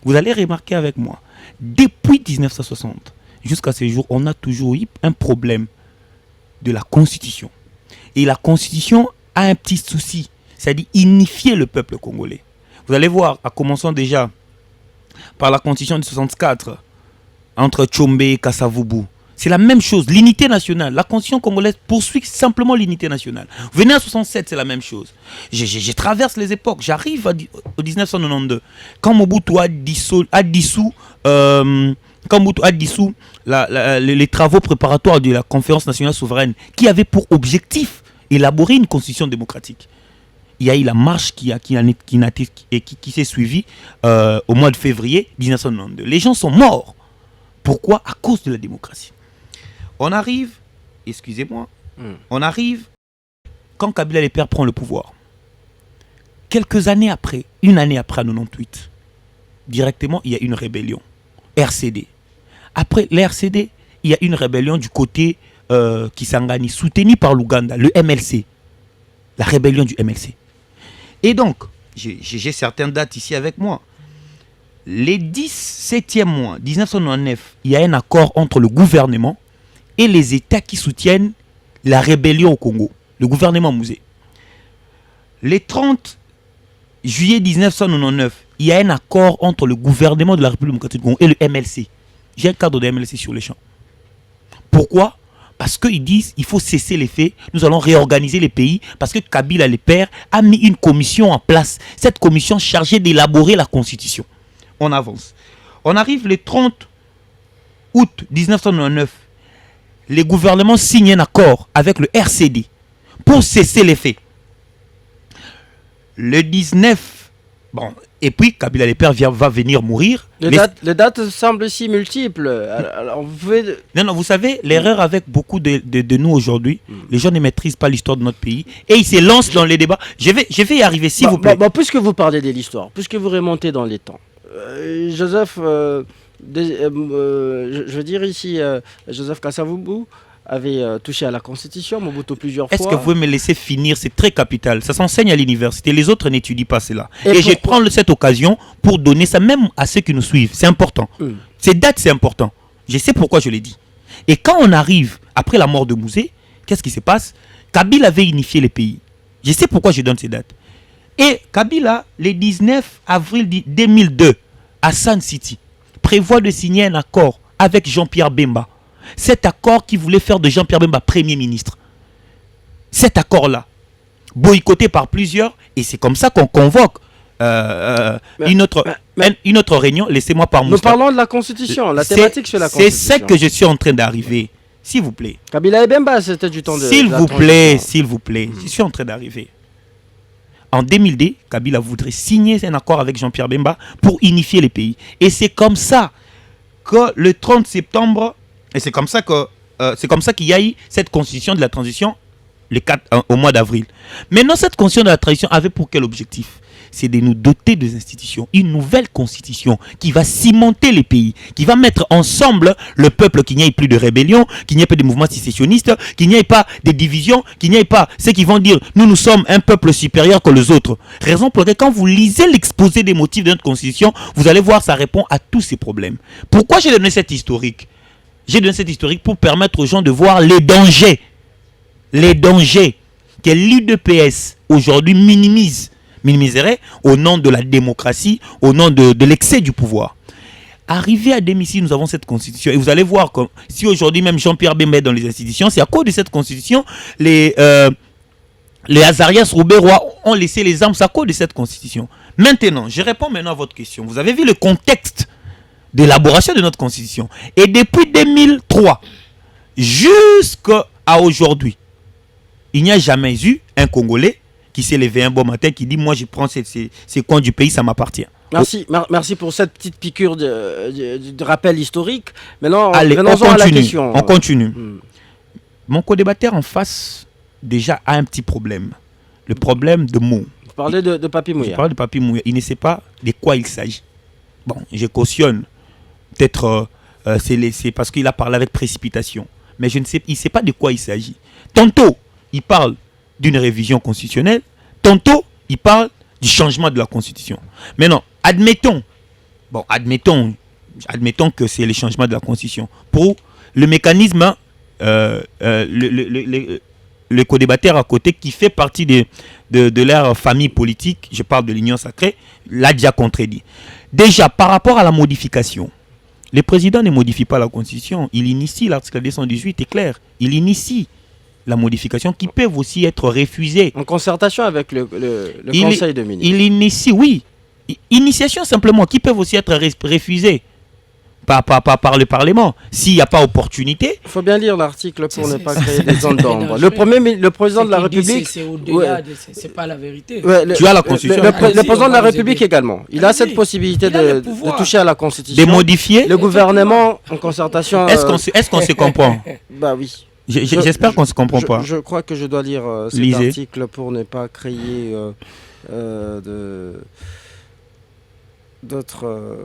Vous allez remarquer avec moi, depuis 1960 jusqu'à ce jour, on a toujours eu un problème de la Constitution. Et la Constitution a un petit souci, c'est-à-dire unifier le peuple congolais. Vous allez voir, en commençant déjà par la Constitution de 64, entre Tchombe et Kassavubu, c'est la même chose, l'unité nationale. La Constitution congolaise poursuit simplement l'unité nationale. Venez en 67, c'est la même chose. Je traverse les époques, j'arrive au 1992, quand Mobutu a dissous les travaux préparatoires de la conférence nationale souveraine qui avait pour objectif élaborer une constitution démocratique. Il y a eu la marche qui s'est suivie au mois de février 1992. Les gens sont morts. Pourquoi? À cause de la démocratie. On arrive quand Kabila le Père prend le pouvoir. Quelques années après, une année après, en 98, directement, il y a une rébellion. RCD. Après l'RCD, il y a une rébellion du côté Kisangani, soutenue par l'Ouganda, le MLC. La rébellion du MLC. Et donc, j'ai certaines dates ici avec moi. Les 17e mois 1999, il y a un accord entre le gouvernement et les États qui soutiennent la rébellion au Congo. Le gouvernement Mouzé. Les 30 juillet 1999, il y a un accord entre le gouvernement de la République démocratique du Congo et le MLC. J'ai un cadre de MLC sur les champs. Pourquoi? Parce qu'ils disent qu'il faut cesser les faits, nous allons réorganiser les pays, parce que Kabila le Père a mis une commission en place. Cette commission chargée d'élaborer la constitution. On avance. On arrive le 30 août 1999. Les gouvernements signent un accord avec le RCD pour cesser les faits. Le 19, et puis Kabila le Père va venir mourir. Les dates semblent si multiples. Alors, vous pouvez... Non, vous savez, l'erreur avec beaucoup de nous aujourd'hui, les gens ne maîtrisent pas l'histoire de notre pays et ils se lancent dans les débats. Je vais y arriver, s'il vous plaît. Puisque vous parlez de l'histoire, puisque vous remontez dans les temps, Joseph, je veux dire ici, Joseph Kassavubu avait touché à la Constitution, Mobutu plusieurs fois. Est-ce que vous pouvez me laisser finir? C'est très capital. Ça s'enseigne à l'université. Les autres n'étudient pas cela. Et je prends cette occasion pour donner ça même à ceux qui nous suivent. C'est important. Ces dates, c'est important. Je sais pourquoi je l'ai dit. Et quand on arrive, après la mort de Mouzé, qu'est-ce qui se passe? Kabila avait unifié les pays. Je sais pourquoi je donne ces dates. Et Kabila, le 19 avril 2002, à Sun City, prévoit de signer un accord avec Jean-Pierre Bemba. Cet accord qui voulait faire de Jean-Pierre Bemba Premier ministre. Cet accord-là, boycotté par plusieurs, et c'est comme ça qu'on convoque une autre réunion. Laissez-moi parler. Nous parlons de la Constitution, la thématique sur la Constitution. C'est ça que je suis en train d'arriver. S'il vous plaît. Kabila et Bemba, c'était du temps de... S'il vous plaît, je suis en train d'arriver. En 2002, Kabila voudrait signer un accord avec Jean-Pierre Bemba pour unifier les pays. Et c'est comme ça que le 30 septembre, et c'est comme ça qu'il y a eu cette constitution de la transition au mois d'avril. Maintenant, cette constitution de la transition avait pour quel objectif? C'est de nous doter des institutions, une nouvelle constitution qui va cimenter les pays, qui va mettre ensemble le peuple, qu'il n'y ait plus de rébellion, qu'il n'y ait pas de mouvements sécessionnistes, qu'il n'y ait pas de divisions, qu'il n'y ait pas ceux qui vont dire nous sommes un peuple supérieur que les autres. Raison pour laquelle quand vous lisez l'exposé des motifs de notre constitution, vous allez voir ça répond à tous ces problèmes. Pourquoi j'ai donné cette historique? J'ai donné cette historique pour permettre aux gens de voir les dangers que l'UDPS aujourd'hui minimiserait au nom de la démocratie, au nom de l'excès du pouvoir. Arrivé à 2006, nous avons cette constitution. Et vous allez voir que si aujourd'hui même Jean-Pierre Bemba est dans les institutions, c'est à cause de cette constitution. Les Azarias Roubaix-Roy ont laissé les armes, c'est à cause de cette constitution. Maintenant, je réponds maintenant à votre question. Vous avez vu le contexte d'élaboration de notre constitution. Et depuis 2003 jusqu'à aujourd'hui, il n'y a jamais eu un Congolais qui s'est levé un bon matin, qui dit moi je prends ces coins du pays, ça m'appartient. Merci pour cette petite piqûre de rappel historique. Maintenant, allez, venons-en à la question. On continue. Mon co-débatteur en face déjà a un petit problème. Le problème de mots. Vous parlez de Papi Mouya. Je parle de Papi Mouya. Il ne sait pas de quoi il s'agit. Bon, je cautionne. Peut-être c'est parce qu'il a parlé avec précipitation. Mais il ne sait pas de quoi il s'agit. Tantôt, il parle d'une révision constitutionnelle, tantôt il parle du changement de la constitution. Maintenant, admettons que c'est le changement de la constitution. Pour le mécanisme, le co-débatteur à côté qui fait partie de leur famille politique, je parle de l'Union sacrée, l'a déjà contredit. Déjà, par rapport à la modification, le président ne modifie pas la constitution, il initie, l'article 218 est clair, il initie la modification qui peuvent aussi être refusées. En concertation avec le Conseil de ministres. Il initie, oui. Initiation simplement, qui peuvent aussi être refusées par le Parlement. S'il n'y a pas opportunité. Il faut bien lire l'article pour ne pas créer des zones d'ombre. Le président de la République... C'est au-delà, c'est pas la vérité. Tu as la Constitution. Le président de la République également. Il a cette possibilité de toucher à la Constitution. De modifier. Le gouvernement, en concertation... Est-ce qu'on se comprend? Bah oui. J'espère qu'on ne se comprend pas. Je crois que je dois lire cet article pour ne pas créer d'autres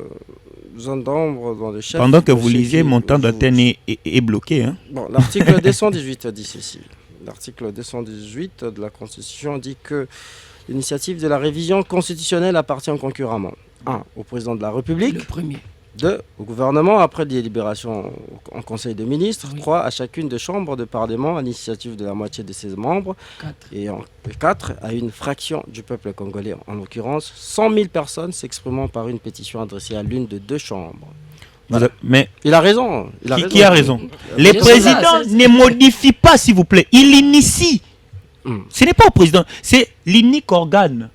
zones d'ombre dans le chef. Pendant que vous lisez, mon temps d'antenne est bloqué. Hein. Bon, l'article 218 dit ceci. L'article 218 de la Constitution dit que l'initiative de la révision constitutionnelle appartient concurremment 1. Au président de la République. Le premier. 2. Au gouvernement, après délibération en Conseil des ministres. Oui. 3. À chacune des chambres de Parlement, à l'initiative de la moitié de ses membres. 4. Et 4. À une fraction du peuple congolais, en l'occurrence 100 000 personnes s'exprimant par une pétition adressée à l'une de 2 chambres. Voilà. Mais il a raison. Qui a raison? Les présidents ne modifient pas, s'il vous plaît. Il initie. Ce n'est pas au président. C'est l'unique organe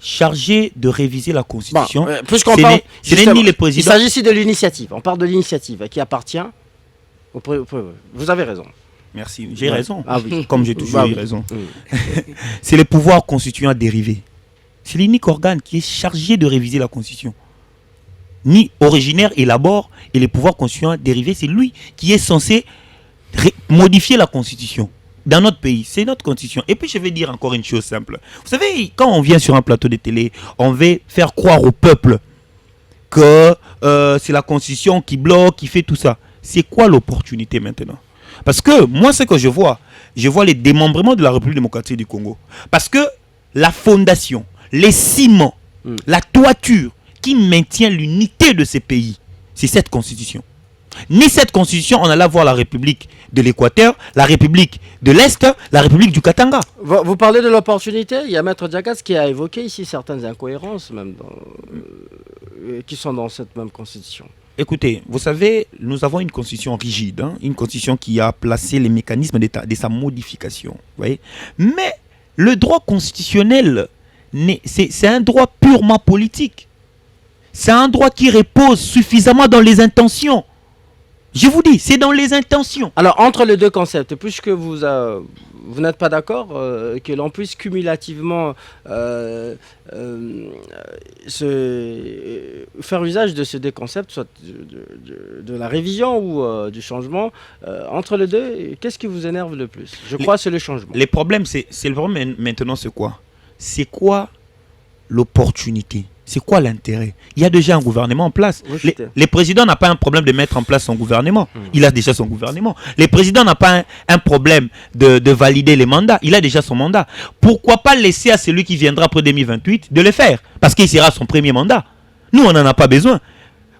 chargé de réviser la Constitution. Bon, puisqu'on parle, ce n'est ni les présidents. Il s'agit ici de l'initiative. On parle de l'initiative qui appartient au Vous avez raison. Merci, j'ai raison. Ah oui. Comme j'ai toujours eu raison. C'est le pouvoir constituant dérivé. C'est l'unique organe qui est chargé de réviser la Constitution. Ni originaire élabore et le pouvoir constituant dérivé, c'est lui qui est censé modifier la Constitution. Dans notre pays, c'est notre constitution. Et puis je vais dire encore une chose simple. Vous savez, quand on vient sur un plateau de télé, on veut faire croire au peuple que c'est la constitution qui bloque, qui fait tout ça. C'est quoi l'opportunité maintenant? Parce que moi, ce que je vois les démembrements de la République démocratique du Congo. Parce que la fondation, les ciments, la toiture qui maintient l'unité de ces pays, c'est cette constitution. Ni cette constitution, on allait voir la République de l'Équateur, la République de l'Est, la République du Katanga. Vous parlez de l'opportunité. Il y a Maître Diagas qui a évoqué ici certaines incohérences même qui sont dans cette même constitution. Écoutez, vous savez, nous avons une constitution rigide, une constitution qui a placé les mécanismes de sa modification. Voyez. Mais le droit constitutionnel, c'est un droit purement politique. C'est un droit qui repose suffisamment dans les intentions. Je vous dis, c'est dans les intentions. Alors, entre les deux concepts, puisque vous n'êtes pas d'accord que l'on puisse cumulativement faire usage de ces deux concepts, soit de la révision ou du changement, entre les deux, qu'est-ce qui vous énerve le plus? Je crois que c'est le changement. Les problèmes, c'est le problème maintenant, c'est quoi? C'est quoi l'opportunité? C'est quoi l'intérêt? Il y a déjà un gouvernement en place. Oui, le président n'a pas un problème de mettre en place son gouvernement. Il a déjà son gouvernement. Le président n'a pas un problème de valider les mandats. Il a déjà son mandat. Pourquoi pas laisser à celui qui viendra après 2028 de le faire? Parce qu'il sera son premier mandat. Nous, on n'en a pas besoin.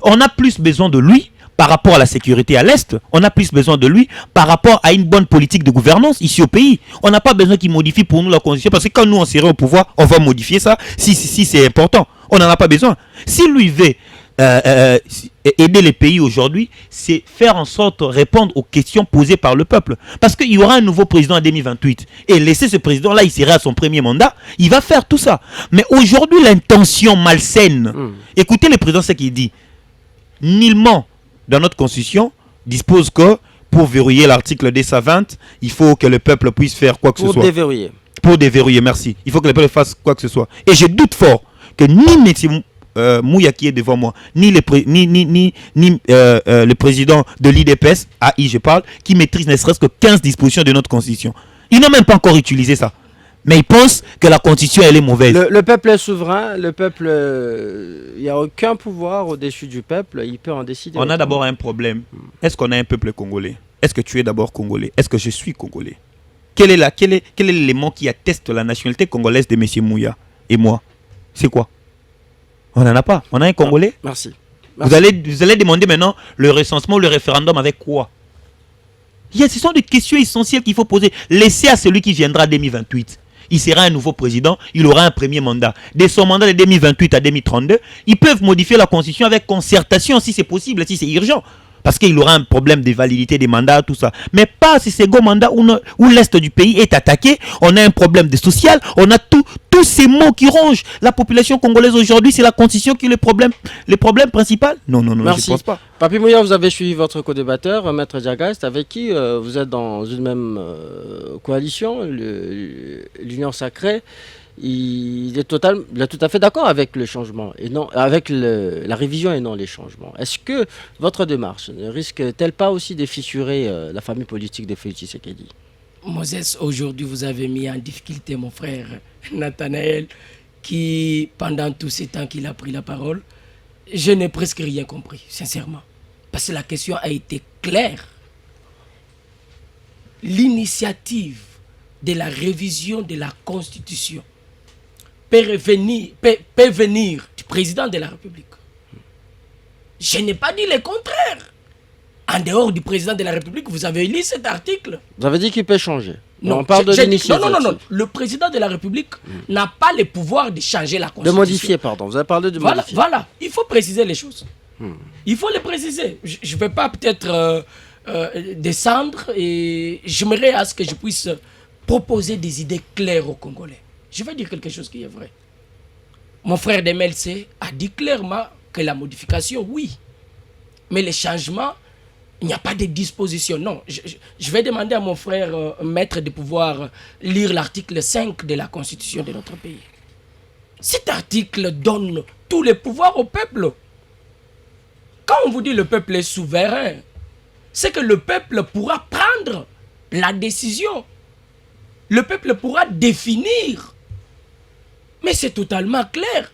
On a plus besoin de lui par rapport à la sécurité à l'Est. On a plus besoin de lui par rapport à une bonne politique de gouvernance ici au pays. On n'a pas besoin qu'il modifie pour nous la constitution. Parce que quand nous, on serait au pouvoir, on va modifier ça si c'est important. On n'en a pas besoin. Si lui veut aider les pays aujourd'hui, c'est faire en sorte de répondre aux questions posées par le peuple. Parce qu'il y aura un nouveau président en 2028. Et laisser ce président-là, il sera à son premier mandat, il va faire tout ça. Mais aujourd'hui, l'intention malsaine, écoutez le président ce qu'il dit. Nullement, dans notre constitution, dispose que pour verrouiller l'article 220, il faut que le peuple puisse faire quoi que ce soit. Pour déverrouiller. Pour déverrouiller, merci. Il faut que le peuple fasse quoi que ce soit. Et je doute fort que ni M. Mouya qui est devant moi, ni le président de l'IDPS, AI je parle, qui maîtrise ne serait-ce que 15 dispositions de notre constitution. Ils n'ont même pas encore utilisé ça. Mais ils pensent que la constitution, elle est mauvaise. Le peuple est souverain, le peuple, il n'y a aucun pouvoir au-dessus du peuple, il peut en décider. On a d'abord un problème. Est-ce qu'on a un peuple congolais? Est-ce que tu es d'abord congolais? Est-ce que je suis congolais? Quel est l'élément qui atteste la nationalité congolaise de M. Mouya et moi? C'est quoi? On n'en a pas. On a un Congolais. Merci. Vous allez demander maintenant le recensement ou le référendum avec quoi? Ce sont des questions essentielles qu'il faut poser. Laissez à celui qui viendra en 2028. Il sera un nouveau président, il aura un premier mandat. De son mandat de 2028 à 2032, ils peuvent modifier la constitution avec concertation si c'est possible, si c'est urgent. Parce qu'il aura un problème de validité des mandats, tout ça. Mais pas si c'est second mandat où l'Est du pays est attaqué, on a un problème de social, on a tous ces mots qui rongent la population congolaise aujourd'hui, c'est la constitution qui est le problème principal. Non, merci. Je ne pense pas. Papi Mouya, vous avez suivi votre co-débatteur, Maître Diagas, avec qui vous êtes dans une même coalition, l'Union Sacrée. Il est tout à fait d'accord avec le changement et non avec la révision et non les changements. Est-ce que votre démarche ne risque-t-elle pas aussi de fissurer la famille politique de Félix Tshisekedi? Moses, aujourd'hui vous avez mis en difficulté mon frère Nathanaël qui, pendant tous ces temps qu'il a pris la parole, je n'ai presque rien compris, sincèrement. Parce que la question a été claire. L'initiative de la révision de la Constitution peut venir du président de la République. Je n'ai pas dit le contraire. En dehors du président de la République, vous avez lu cet article. Vous avez dit qu'il peut changer. Non, on parle de l'initiative. Non. Le président de la République n'a pas le pouvoir de changer la Constitution. De modifier, pardon. Vous avez parlé de modifier. Voilà. Il faut préciser les choses. Il faut les préciser. Je ne vais pas peut-être descendre et j'aimerais à ce que je puisse proposer des idées claires aux Congolais. Je vais dire quelque chose qui est vrai. Mon frère de MLC a dit clairement que la modification, oui. Mais les changements, il n'y a pas de disposition. Non, je vais demander à mon frère maître de pouvoir lire l'article 5 de la Constitution de notre pays. Cet article donne tous les pouvoirs au peuple. Quand on vous dit le peuple est souverain, c'est que le peuple pourra prendre la décision. Le peuple pourra définir. Mais c'est totalement clair.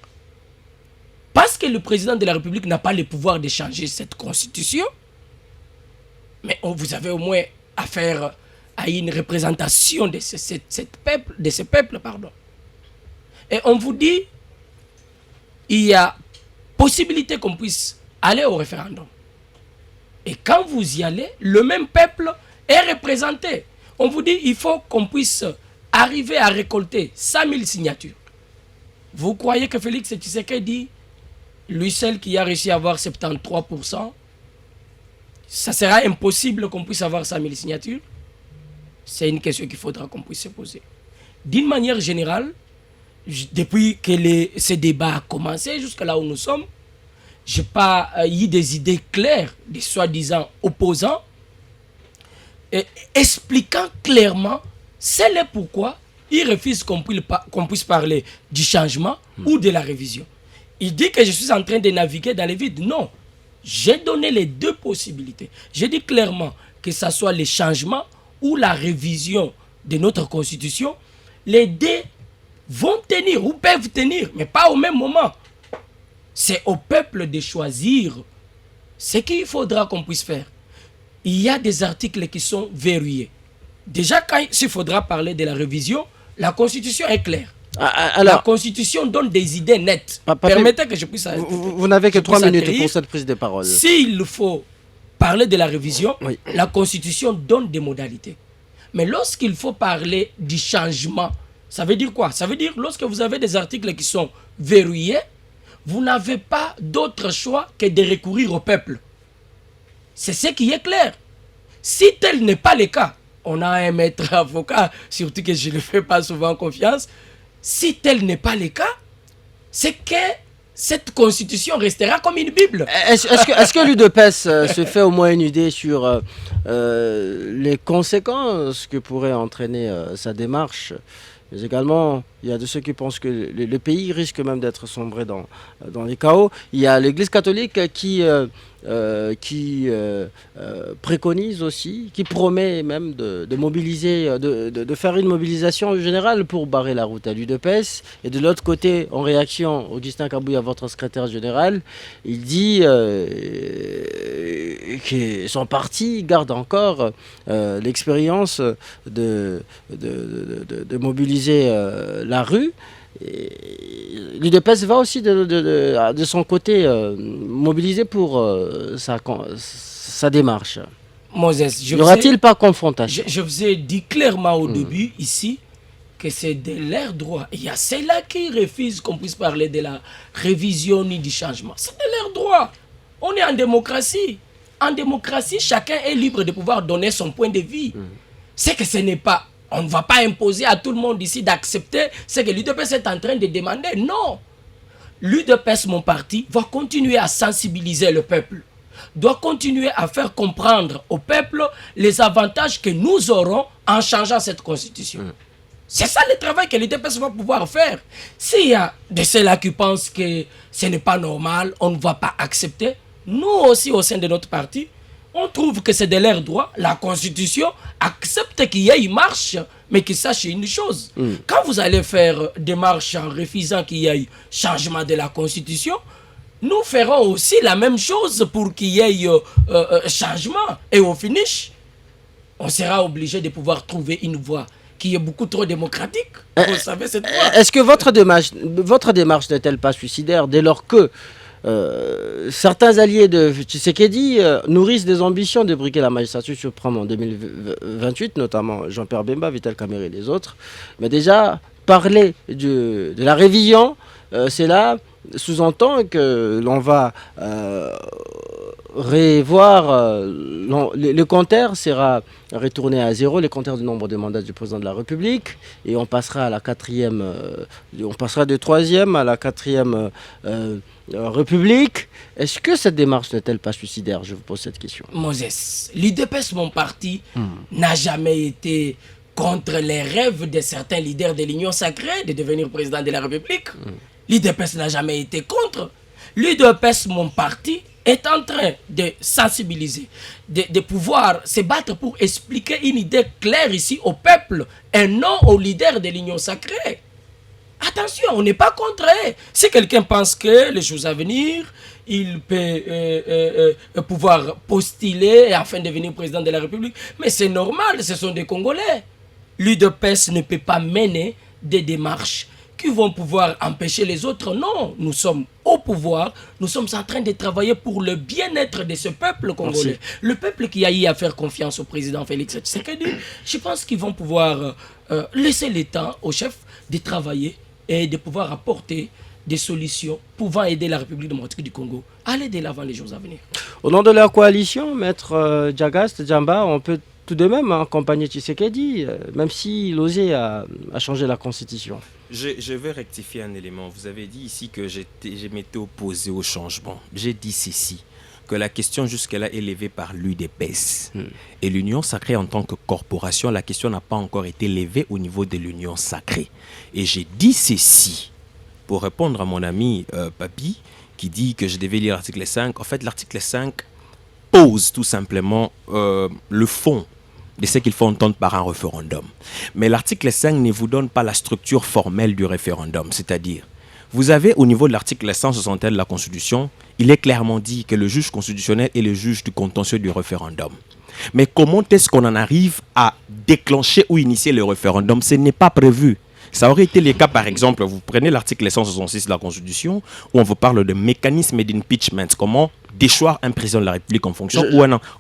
Parce que le président de la République n'a pas le pouvoir de changer cette constitution, mais vous avez au moins affaire à une représentation de ce peuple. Et on vous dit, il y a possibilité qu'on puisse aller au référendum. Et quand vous y allez, le même peuple est représenté. On vous dit il faut qu'on puisse arriver à récolter 100 000 signatures. Vous croyez que Félix Tshisekedi, lui seul qui a réussi à avoir 73%, ça sera impossible qu'on puisse avoir 100 000 signatures? C'est une question qu'il faudra qu'on puisse se poser. D'une manière générale, depuis que ce débat a commencé jusqu'à là où nous sommes, je n'ai pas eu des idées claires des soi-disant opposants expliquant clairement c'est le pourquoi ils refusent qu'on puisse parler du changement ou de la révision. Il dit que je suis en train de naviguer dans le vide. Non, j'ai donné les deux possibilités. J'ai dit clairement que ce soit le changement ou la révision de notre constitution, les deux vont tenir ou peuvent tenir, mais pas au même moment. C'est au peuple de choisir ce qu'il faudra qu'on puisse faire. Il y a des articles qui sont verrouillés. Déjà, quand il faudra parler de la révision, la Constitution est claire. Alors, la Constitution donne des idées nettes. Permettez que je puisse... Vous n'avez que 3 minutes pour cette prise de parole. S'il faut parler de la révision, oui, la Constitution donne des modalités. Mais lorsqu'il faut parler du changement, ça veut dire quoi? Ça veut dire lorsque vous avez des articles qui sont verrouillés, vous n'avez pas d'autre choix que de recourir au peuple. C'est ce qui est clair. Si tel n'est pas le cas, on a un maître avocat, surtout que je ne fais pas souvent confiance, si tel n'est pas le cas, c'est que cette constitution restera comme une Bible. Est-ce que l'UDPS se fait au moins une idée sur les conséquences que pourrait entraîner sa démarche? Mais également, il y a de ceux qui pensent que le pays risque même d'être sombré dans les chaos. Il y a l'Église catholique qui préconise aussi, qui promet même de mobiliser, de faire une mobilisation générale pour barrer la route à l'UDPS. Et de l'autre côté, en réaction, Augustin Kabouya, votre secrétaire général, il dit que son parti garde encore l'expérience de mobiliser la rue. L'UDPS va aussi de son côté mobiliser pour sa démarche. Moses, n'y aura-t-il pas confrontation? Je vous ai dit clairement au début ici que c'est de leur droit. Il y a ceux-là qui refusent qu'on puisse parler de la révision ni du changement. C'est de leur droit. On est en démocratie. En démocratie, chacun est libre de pouvoir donner son point de vue. C'est que ce n'est pas... On ne va pas imposer à tout le monde ici d'accepter ce que l'UDPS est en train de demander. Non. L'UDPS, mon parti, va continuer à sensibiliser le peuple. Doit continuer à faire comprendre au peuple les avantages que nous aurons en changeant cette constitution. C'est ça le travail que l'UDPS va pouvoir faire. S'il y a de ceux-là qui pensent que ce n'est pas normal, on ne va pas accepter, nous aussi au sein de notre parti, on trouve que c'est de leur droit. La Constitution accepte qu'il y ait une marche, mais qu'il sache une chose. Quand vous allez faire des marches en refusant qu'il y ait changement de la Constitution, nous ferons aussi la même chose pour qu'il y ait changement. Et au finish, on sera obligé de pouvoir trouver une voie qui est beaucoup trop démocratique. Vous savez cette voie. Est-ce que votre démarche n'est-elle pas suicidaire dès lors que certains alliés de Tshisekedi nourrissent des ambitions de briquer la magistrature suprême en 2028, notamment Jean-Pierre Bemba, Vital Kamerhe et les autres. Mais déjà, parler de la révision, c'est là, sous-entend que l'on va revoir, le compteur sera retourné à zéro, le compteur du nombre de mandats du président de la République, et on passera à la quatrième, on passera de troisième à la quatrième République. Est-ce que cette démarche n'est-elle pas suicidaire? Je vous pose cette question. Moses, l'UDPS, mon parti, n'a jamais été contre les rêves de certains leaders de l'Union sacrée de devenir président de la République. L'UDPS n'a jamais été contre. L'UDPS, mon parti, est en train de sensibiliser, de pouvoir se battre pour expliquer une idée claire ici au peuple et non aux leaders de l'Union sacrée. Attention, on n'est pas contre eux. Si quelqu'un pense que les choses à venir, il peut pouvoir postuler afin de devenir président de la République, mais c'est normal, ce sont des Congolais. L'UDPS ne peut pas mener des démarches qui vont pouvoir empêcher les autres. Non, nous sommes au pouvoir, nous sommes en train de travailler pour le bien-être de ce peuple congolais. Merci. Le peuple qui a eu à faire confiance au président Félix Tshisekedi, je pense qu'ils vont pouvoir laisser le temps au chef de travailler et de pouvoir apporter des solutions pouvant aider la République démocratique du Congo à aller de l'avant les jours à venir. Au nom de la coalition, Maître Djagast, Djamba, on peut tout de même accompagner Tshisekedi, même s'il osait à changer la constitution. Je vais rectifier un élément. Vous avez dit ici que je m'étais opposé au changement. J'ai dit ceci, que la question jusque-là est élevée par l'UDPS. Et l'Union sacrée en tant que corporation, la question n'a pas encore été levée au niveau de l'Union sacrée. Et j'ai dit ceci, pour répondre à mon ami Papi, qui dit que je devais lire l'article 5. En fait, l'article 5 pose tout simplement le fond de ce qu'il faut entendre par un référendum. Mais l'article 5 ne vous donne pas la structure formelle du référendum. C'est-à-dire, vous avez au niveau de l'article 161 de la Constitution, il est clairement dit que le juge constitutionnel est le juge du contentieux du référendum. Mais comment est-ce qu'on en arrive à déclencher ou initier le référendum? Ce n'est pas prévu. Ça aurait été le cas, par exemple, vous prenez l'article 166 de la Constitution, où on vous parle de mécanisme d'impeachment, comment déchoir un président de la République en fonction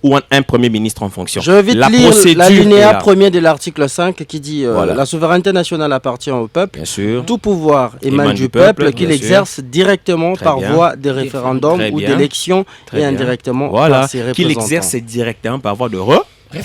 ou un premier ministre en fonction. Je vais vite lire l'alinéa premier de l'article 5 qui dit la souveraineté nationale appartient au peuple. Bien sûr. Tout pouvoir émane du peuple qu'il exerce directement par voie de référendum ou d'élection et indirectement par ses représentants. Qu'il exerce directement par voie de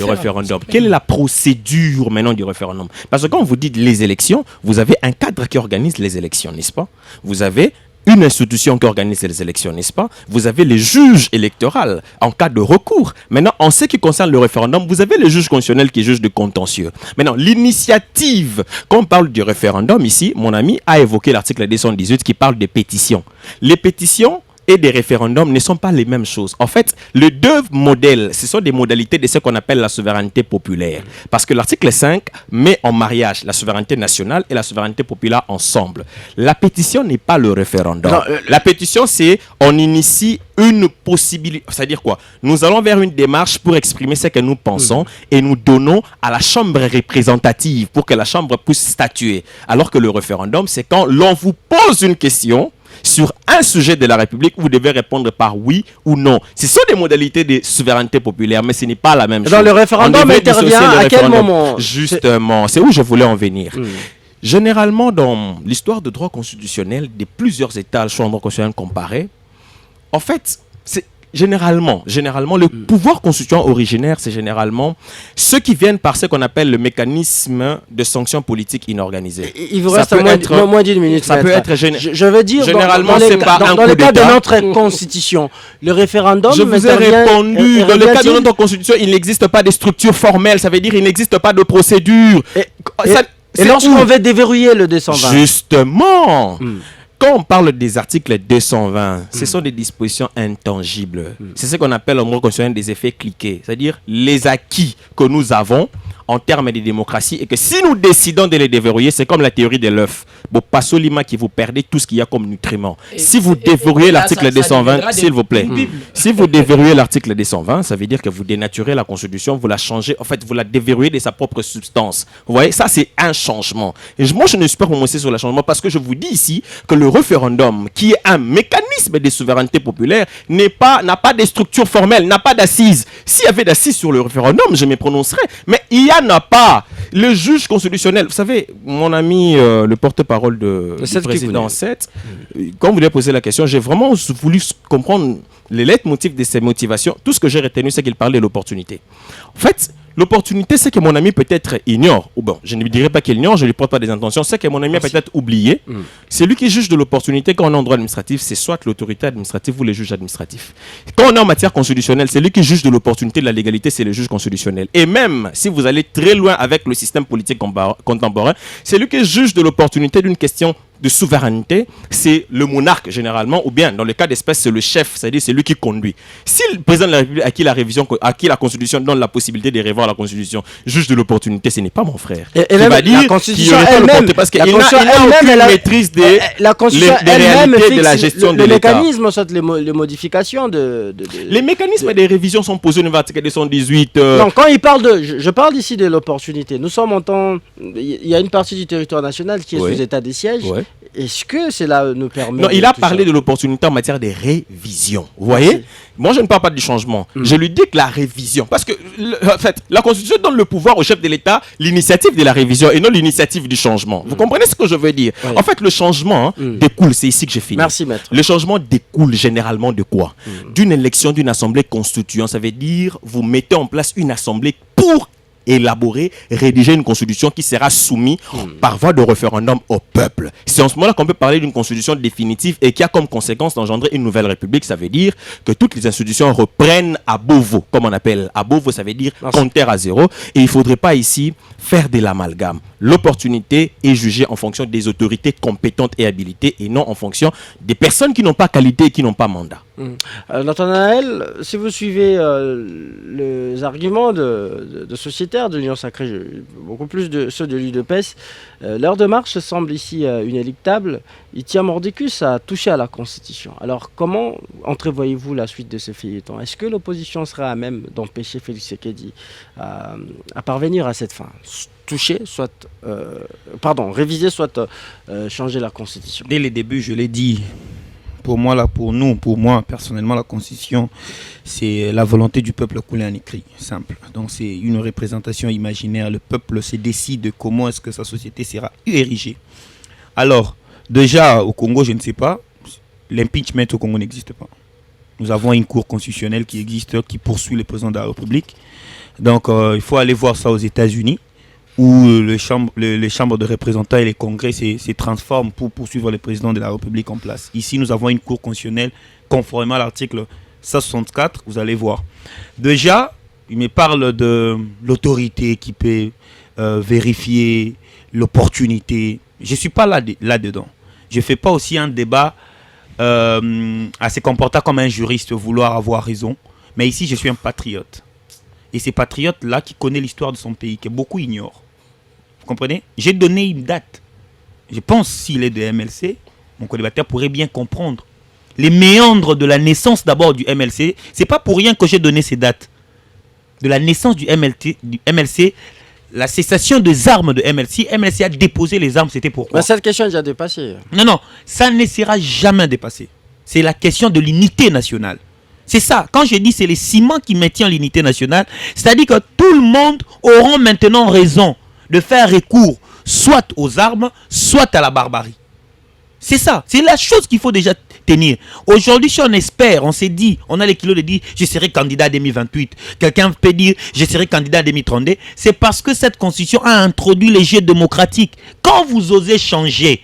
référendum. Quelle est la procédure maintenant du référendum? Parce que quand vous dites les élections, vous avez un cadre qui organise les élections, n'est-ce pas? Vous avez une institution qui organise les élections, n'est-ce pas? Vous avez les juges électoraux en cas de recours. Maintenant, en ce qui concerne le référendum, vous avez le juge constitutionnel qui juge de contentieux. Maintenant, l'initiative, quand on parle du référendum ici, mon ami a évoqué l'article 218 qui parle des pétitions. Les pétitions et des référendums ne sont pas les mêmes choses. En fait, les deux modèles, ce sont des modalités de ce qu'on appelle la souveraineté populaire. Parce que l'article 5 met en mariage la souveraineté nationale et la souveraineté populaire ensemble. La pétition n'est pas le référendum. Non, la pétition, c'est on initie une possibilité. C'est-à-dire quoi? Nous allons vers une démarche pour exprimer ce que nous pensons et nous donnons à la chambre représentative pour que la chambre puisse statuer. Alors que le référendum, c'est quand l'on vous pose une question sur un sujet de la République, vous devez répondre par oui ou non. Ce sont des modalités de souveraineté populaire, mais ce n'est pas la même chose. Dans le référendum intervient à quel moment? Justement, c'est où je voulais en venir. Généralement, dans l'histoire de droit constitutionnel de plusieurs États, le droit constitutionnel comparé, en fait, c'est généralement, le pouvoir constituant originaire, c'est généralement ceux qui viennent par ce qu'on appelle le mécanisme de sanction politique inorganisée. Il vous reste moins d'une minute. Ça peut être je veux dire, généralement, c'est pas un coup d'État. Dans le cas de notre constitution, le référendum. Je vous ai répondu. Dans le cas de notre constitution, il n'existe pas de structure formelle. Ça veut dire qu'il n'existe pas de procédure. Et lorsqu'on veut déverrouiller le 220. Justement. Quand on parle des articles 220, ce sont des dispositions intangibles. C'est ce qu'on appelle en droit constitutionnel des effets cliqués. C'est-à-dire les acquis que nous avons en termes de démocratie et que si nous décidons de les déverrouiller, c'est comme la théorie de l'œuf. Bon, pas seulement que vous perdez tout ce qu'il y a comme nutriments. Si vous déverrouillez l'article 220, s'il vous plaît, si vous déverrouillez l'article 220, ça veut dire que vous dénaturez la Constitution, vous la changez, en fait, vous la déverrouillez de sa propre substance. Vous voyez, ça c'est un changement. Et moi, je ne suis pas prononcé sur le changement parce que je vous dis ici que le référendum, qui est un mécanisme de souveraineté populaire, n'a pas de structure formelle, n'a pas d'assises. S'il y avait d'assises sur le référendum, je me prononcerais. Mais il y en a pas. Le juge constitutionnel, vous savez, mon ami, le porte-parole du président 7, quand vous lui avez posé la question, j'ai vraiment voulu comprendre les leitmotifs de ses motivations. Tout ce que j'ai retenu, c'est qu'il parlait de l'opportunité. En fait, l'opportunité, c'est que mon ami peut-être ignore, ou bon, je ne lui dirais pas qu'il ignore, je ne lui porte pas des intentions, c'est que mon ami a peut-être oublié. C'est lui qui juge de l'opportunité quand on est en droit administratif, c'est soit l'autorité administrative ou les juges administratifs. Quand on est en matière constitutionnelle, c'est lui qui juge de l'opportunité de la légalité, c'est le juge constitutionnel. Et même si vous allez très loin avec le système politique contemporain, c'est lui qui juge de l'opportunité d'une question de souveraineté, c'est le monarque généralement, ou bien dans le cas d'espèce, c'est le chef, c'est-à-dire c'est lui qui conduit. Si le président de la République à qui la Constitution donne la possibilité de revoir la Constitution, juge de l'opportunité, ce n'est pas mon frère. Et la Constitution elle-même, parce qu'il n'a aucune maîtrise des réalités de la gestion de l'État. Le mécanisme, soit les modifications Les mécanismes des révisions sont posés dans l'article 218. Non, quand il parle de... Je parle ici de l'opportunité. Nous sommes en temps... Il y a une partie du territoire national qui est sous état de siège. est-ce que cela nous permet... Non, il a parlé de l'opportunité en matière de révision. Vous voyez? Moi, je ne parle pas du changement. Je lui dis que la révision, parce que, en fait, la Constitution donne le pouvoir au chef de l'État, l'initiative de la révision et non l'initiative du changement. Vous comprenez ce que je veux dire? En fait, le changement découle, c'est ici que j'ai fini. Merci, maître. Le changement découle généralement de quoi? D'une élection d'une assemblée constituante. Ça veut dire, vous mettez en place une assemblée pour élaborer, rédiger une constitution qui sera soumise par voie de référendum au peuple. C'est en ce moment-là qu'on peut parler d'une constitution définitive et qui a comme conséquence d'engendrer une nouvelle république. Ça veut dire que toutes les institutions reprennent à Beauvau, comme on appelle. À Beauvau, ça veut dire compteur à zéro. Et il ne faudrait pas ici faire de l'amalgame. L'opportunité est jugée en fonction des autorités compétentes et habilitées et non en fonction des personnes qui n'ont pas qualité et qui n'ont pas mandat. Nathanaël, si vous suivez les arguments de sociétaires de l'Union Sacrée, beaucoup plus de ceux de l'UDPS, leur démarche semble ici inéluctable. Il tient mordicus à toucher à la Constitution. Alors comment entrevoyez-vous la suite de ce feuilleton? Est-ce que l'opposition sera à même d'empêcher Félix Tshisekedi à parvenir à cette fin? Toucher, soit... réviser, soit changer la Constitution. Dès le début, je l'ai dit. Pour moi, personnellement, la Constitution, c'est la volonté du peuple coulée en écrit, simple. Donc c'est une représentation imaginaire. Le peuple se décide de comment est-ce que sa société sera érigée. Alors, déjà, au Congo, je ne sais pas, l'impeachment au Congo n'existe pas. Nous avons une cour constitutionnelle qui existe, qui poursuit le président de la République. Donc il faut aller voir ça aux États-Unis, où les chambres de représentants et les congrès se transforment pour poursuivre le président de la République en place. Ici, nous avons une cour constitutionnelle conformément à l'article 164, vous allez voir. Déjà, il me parle de l'autorité qui peut vérifier l'opportunité. Je ne suis pas là-dedans. Je ne fais pas aussi un débat à se comporter comme un juriste, vouloir avoir raison. Mais ici, je suis un patriote. Et ces patriotes-là qui connaissent l'histoire de son pays, que beaucoup ignorent. Vous comprenez? J'ai donné une date. Je pense s'il est de MLC, mon collimateur pourrait bien comprendre. Les méandres de la naissance d'abord du MLC, c'est pas pour rien que j'ai donné ces dates. De la naissance du MLC, la cessation des armes de MLC. MLC a déposé les armes, c'était pourquoi? Cette question est déjà dépassée. Non, ça ne sera jamais dépassé. C'est la question de l'unité nationale. C'est ça. Quand je dis c'est les ciments qui maintiennent l'unité nationale, c'est-à-dire que tout le monde aura maintenant raison de faire recours soit aux armes, soit à la barbarie. C'est ça. C'est la chose qu'il faut déjà tenir. Aujourd'hui, si on espère, on s'est dit, on a les kilos de dire je serai candidat à 2028. Quelqu'un peut dire je serai candidat à 2032. C'est parce que cette constitution a introduit les jeux démocratiques. Quand vous osez changer,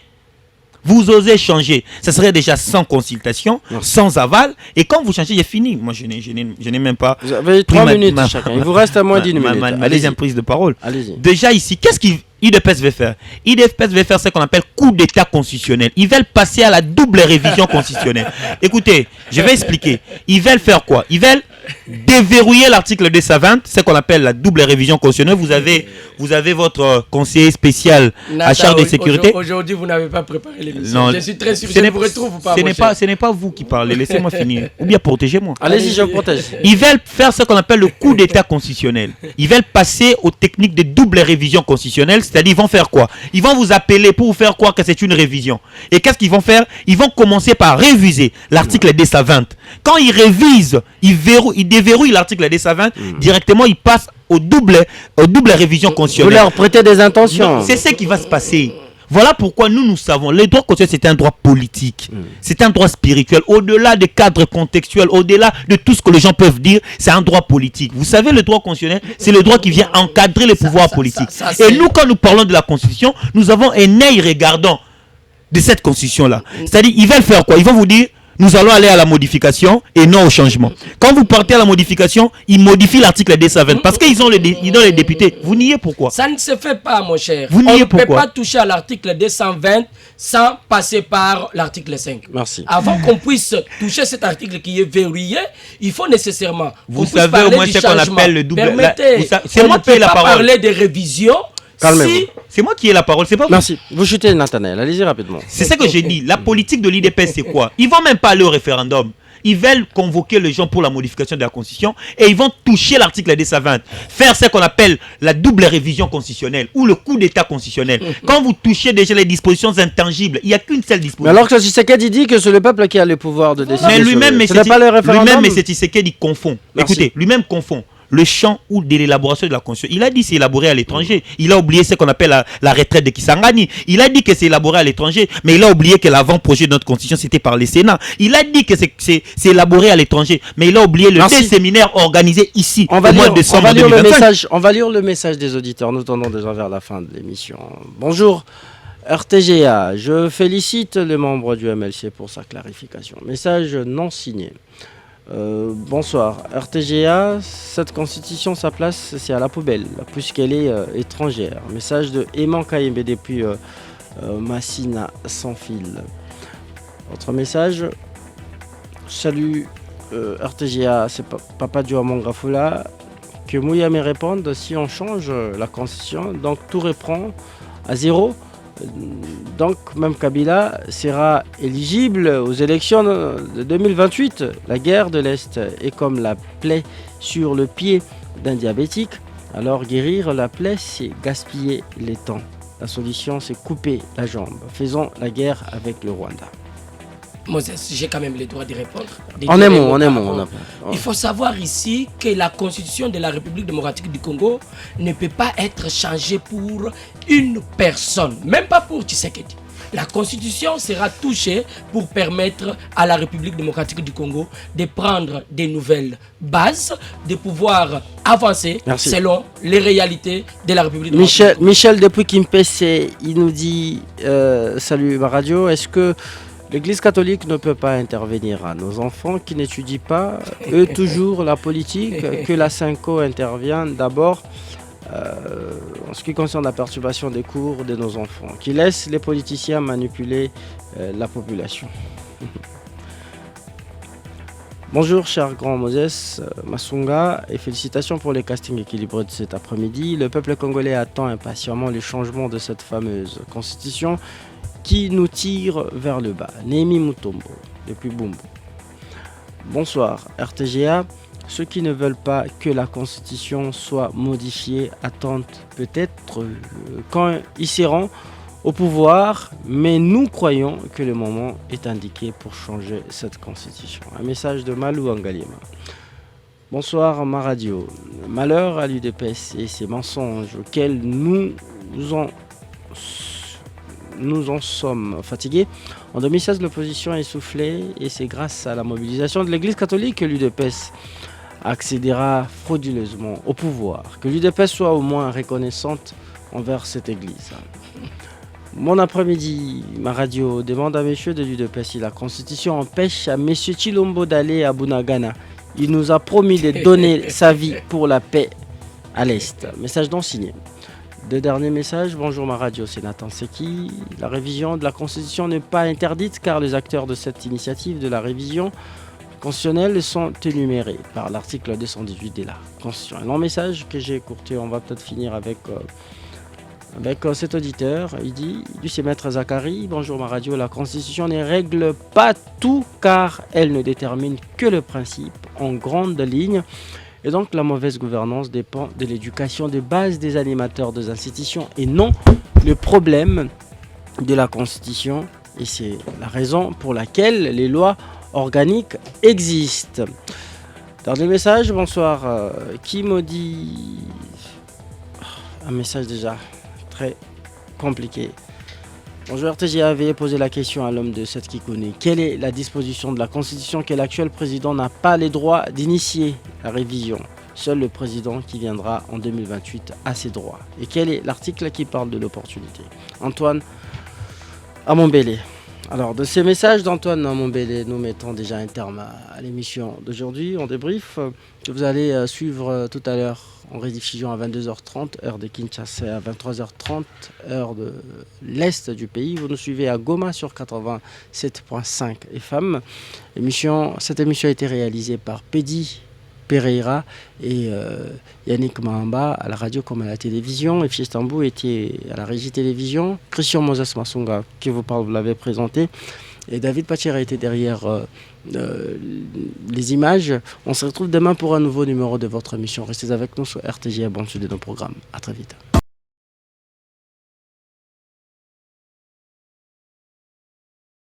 ça serait déjà sans consultation, sans aval. Et quand vous changez, il est fini. Moi, je n'ai même pas... Vous avez 3 minutes chacun. Il vous reste à moins d'1 minute. Ma deuxième prise de parole. Allez-y. Déjà ici, qu'est-ce qu'IDPS veut faire? IDPS veut faire ce qu'on appelle coup d'état constitutionnel. Ils veulent passer à la double révision constitutionnelle. Écoutez, je vais expliquer. Ils veulent faire quoi? Ils veulent déverrouiller l'article 220, ce qu'on appelle la double révision constitutionnelle. Vous avez votre conseiller spécial à charge de sécurité. Aujourd'hui, vous n'avez pas préparé l'émission. Je suis très sûr que je ne vous retrouve pas. Ce n'est pas vous qui parlez. Laissez-moi finir. Ou bien protégez-moi. Allez-y, je vous protège. Ils veulent faire ce qu'on appelle le coup d'état constitutionnel. Ils veulent passer aux techniques de double révision constitutionnelle. C'est-à-dire, ils vont faire quoi? Ils vont vous appeler pour vous faire croire que c'est une révision. Et qu'est-ce qu'ils vont faire? Ils vont commencer par réviser l'article 220. Quand ils révisent, ils déverrouillent l'article 220, directement ils passent aux double révision constitutionnelle. Vous leur prêtez des intentions. C'est ce qui va se passer. Voilà pourquoi nous savons, le droit constitutionnel c'est un droit politique, c'est un droit spirituel, au-delà des cadres contextuels, au-delà de tout ce que les gens peuvent dire, c'est un droit politique. Vous savez, le droit constitutionnel, c'est le droit qui vient encadrer les pouvoirs politiques. Et nous, quand nous parlons de la Constitution, nous avons un œil regardant de cette Constitution-là. C'est-à-dire, ils veulent faire quoi? Ils vont vous dire, nous allons aller à la modification et non au changement. Quand vous partez à la modification, ils modifient l'article 220 parce qu'ils ont les députés. Vous niez pourquoi? Ça ne se fait pas, mon cher. Vous niez pourquoi? On ne peut pas toucher à l'article 220 sans passer par l'article 5. Merci. Avant qu'on puisse toucher cet article qui est verrouillé, il faut nécessairement... Vous savez au moins ce qu'on appelle le double... Permettez, c'est moi qui ai la parole. parler de révision. Calmez-vous. C'est moi qui ai la parole, c'est pas vous. Merci. Vous chutez, Nathanaël. Allez-y rapidement. C'est ça que j'ai dit. La politique de l'IDPS, c'est quoi? Ils vont même pas aller au référendum. Ils veulent convoquer les gens pour la modification de la Constitution et ils vont toucher l'article 220. Faire ce qu'on appelle la double révision constitutionnelle ou le coup d'état constitutionnel. Quand vous touchez déjà les dispositions intangibles, il n'y a qu'une seule disposition. Mais alors que Tshisekedi dit que c'est le peuple qui a le pouvoir de décider. Mais lui-même, ce n'est pas le référendum. Lui-même, M. Tshisekedi confond. Merci. Écoutez, lui-même confond le champ ou de l'élaboration de la Constitution. Il a dit que c'est élaboré à l'étranger. Il a oublié ce qu'on appelle la retraite de Kisangani. Il a dit que c'est élaboré à l'étranger, mais il a oublié que l'avant-projet de notre Constitution, c'était par le Sénat. Il a dit que c'est élaboré à l'étranger, mais il a oublié le séminaire organisé ici au mois de décembre 2025. On va lire le message des auditeurs. Nous tendons déjà vers la fin de l'émission. Bonjour. RTGA, je félicite les membres du MLC pour sa clarification. Message non signé. Bonsoir. RTGA, cette constitution, sa place, c'est à la poubelle, puisqu'elle est étrangère. Message de Eman Kayembe depuis Massina sans fil. Autre message. Salut RTGA, c'est Papa Djouamongafula. Que Mouya me réponde si on change la constitution, donc tout reprend à zéro. Donc même Kabila sera éligible aux élections de 2028. La guerre de l'Est est comme la plaie sur le pied d'un diabétique. Alors guérir la plaie, c'est gaspiller les temps. La solution, c'est couper la jambe. Faisons la guerre avec le Rwanda. Moses, j'ai quand même le droit de répondre. En un mot. Il faut savoir ici que la constitution de la République démocratique du Congo ne peut pas être changée pour une personne, même pas pour Tshisekedi. La constitution sera touchée pour permettre à la République démocratique du Congo de prendre des nouvelles bases, de pouvoir avancer selon les réalités de la République démocratique du Congo. Michel depuis Kimpese, il nous dit salut ma radio, est-ce que l'Église catholique ne peut pas intervenir à nos enfants qui n'étudient pas, eux toujours la politique, que la Synco intervienne d'abord en ce qui concerne la perturbation des cours de nos enfants, qui laisse les politiciens manipuler la population. Bonjour cher grand Moses Masunga et félicitations pour les castings équilibrés de cet après-midi. Le peuple congolais attend impatiemment les changements de cette fameuse constitution qui nous tire vers le bas. Némi Mutombo, depuis Bumbu. Bonsoir, RTGA. Ceux qui ne veulent pas que la Constitution soit modifiée attendent peut-être quand ils seront au pouvoir, mais nous croyons que le moment est indiqué pour changer cette Constitution. Un message de Malou Angalima. Bonsoir, ma radio. Malheur à l'UDPS et ses mensonges auxquels nous en sommes fatigués. En 2016, l'opposition a essoufflé et c'est grâce à la mobilisation de l'Église catholique que l'UDPS accédera frauduleusement au pouvoir. Que l'UDPS soit au moins reconnaissante envers cette Église. Mon après-midi, ma radio demande à messieurs de l'UDPS si la Constitution empêche à monsieur Chilombo d'aller à Bunagana. Il nous a promis de donner sa vie pour la paix à l'Est. Message non signé. Deux derniers messages. Bonjour ma radio, c'est Nathan Seki. La révision de la Constitution n'est pas interdite car les acteurs de cette initiative de la révision constitutionnelle sont énumérés par l'article 218 de la Constitution. Un long message que j'ai écourté, on va peut-être finir avec cet auditeur. Il dit, du maître Zachary, bonjour ma radio, la Constitution ne règle pas tout car elle ne détermine que le principe en grande ligne. Et donc la mauvaise gouvernance dépend de l'éducation de base des animateurs des institutions et non le problème de la Constitution. Et c'est la raison pour laquelle les lois organiques existent. Dernier message, bonsoir. Qui maudit... Un message déjà très compliqué. Bonjour RTGA avait posé la question à l'homme de cette qui connaît. Quelle est la disposition de la Constitution que l'actuel président n'a pas les droits d'initier la révision? Seul le président qui viendra en 2028 a ses droits. Et quel est l'article qui parle de l'opportunité? Antoine Amombélé. Alors, de ces messages d'Antoine Amombélé, nous mettons déjà un terme à l'émission d'aujourd'hui. On débrief que vous allez suivre tout à l'heure en rediffusion à 22h30, heure de Kinshasa, et à 23h30, heure de l'Est du pays. Vous nous suivez à Goma sur 87.5 FM. Cette émission a été réalisée par Pedi Pereira et Yannick Mahamba à la radio comme à la télévision. Et Fiestambou était à la régie télévision. Christian Moses Masunga, qui vous parle, vous l'avez présenté. Et David Pachera était derrière les images. On se retrouve demain pour un nouveau numéro de votre émission. Restez avec nous sur RTJ, abonnez-vous de nos programmes. À très vite.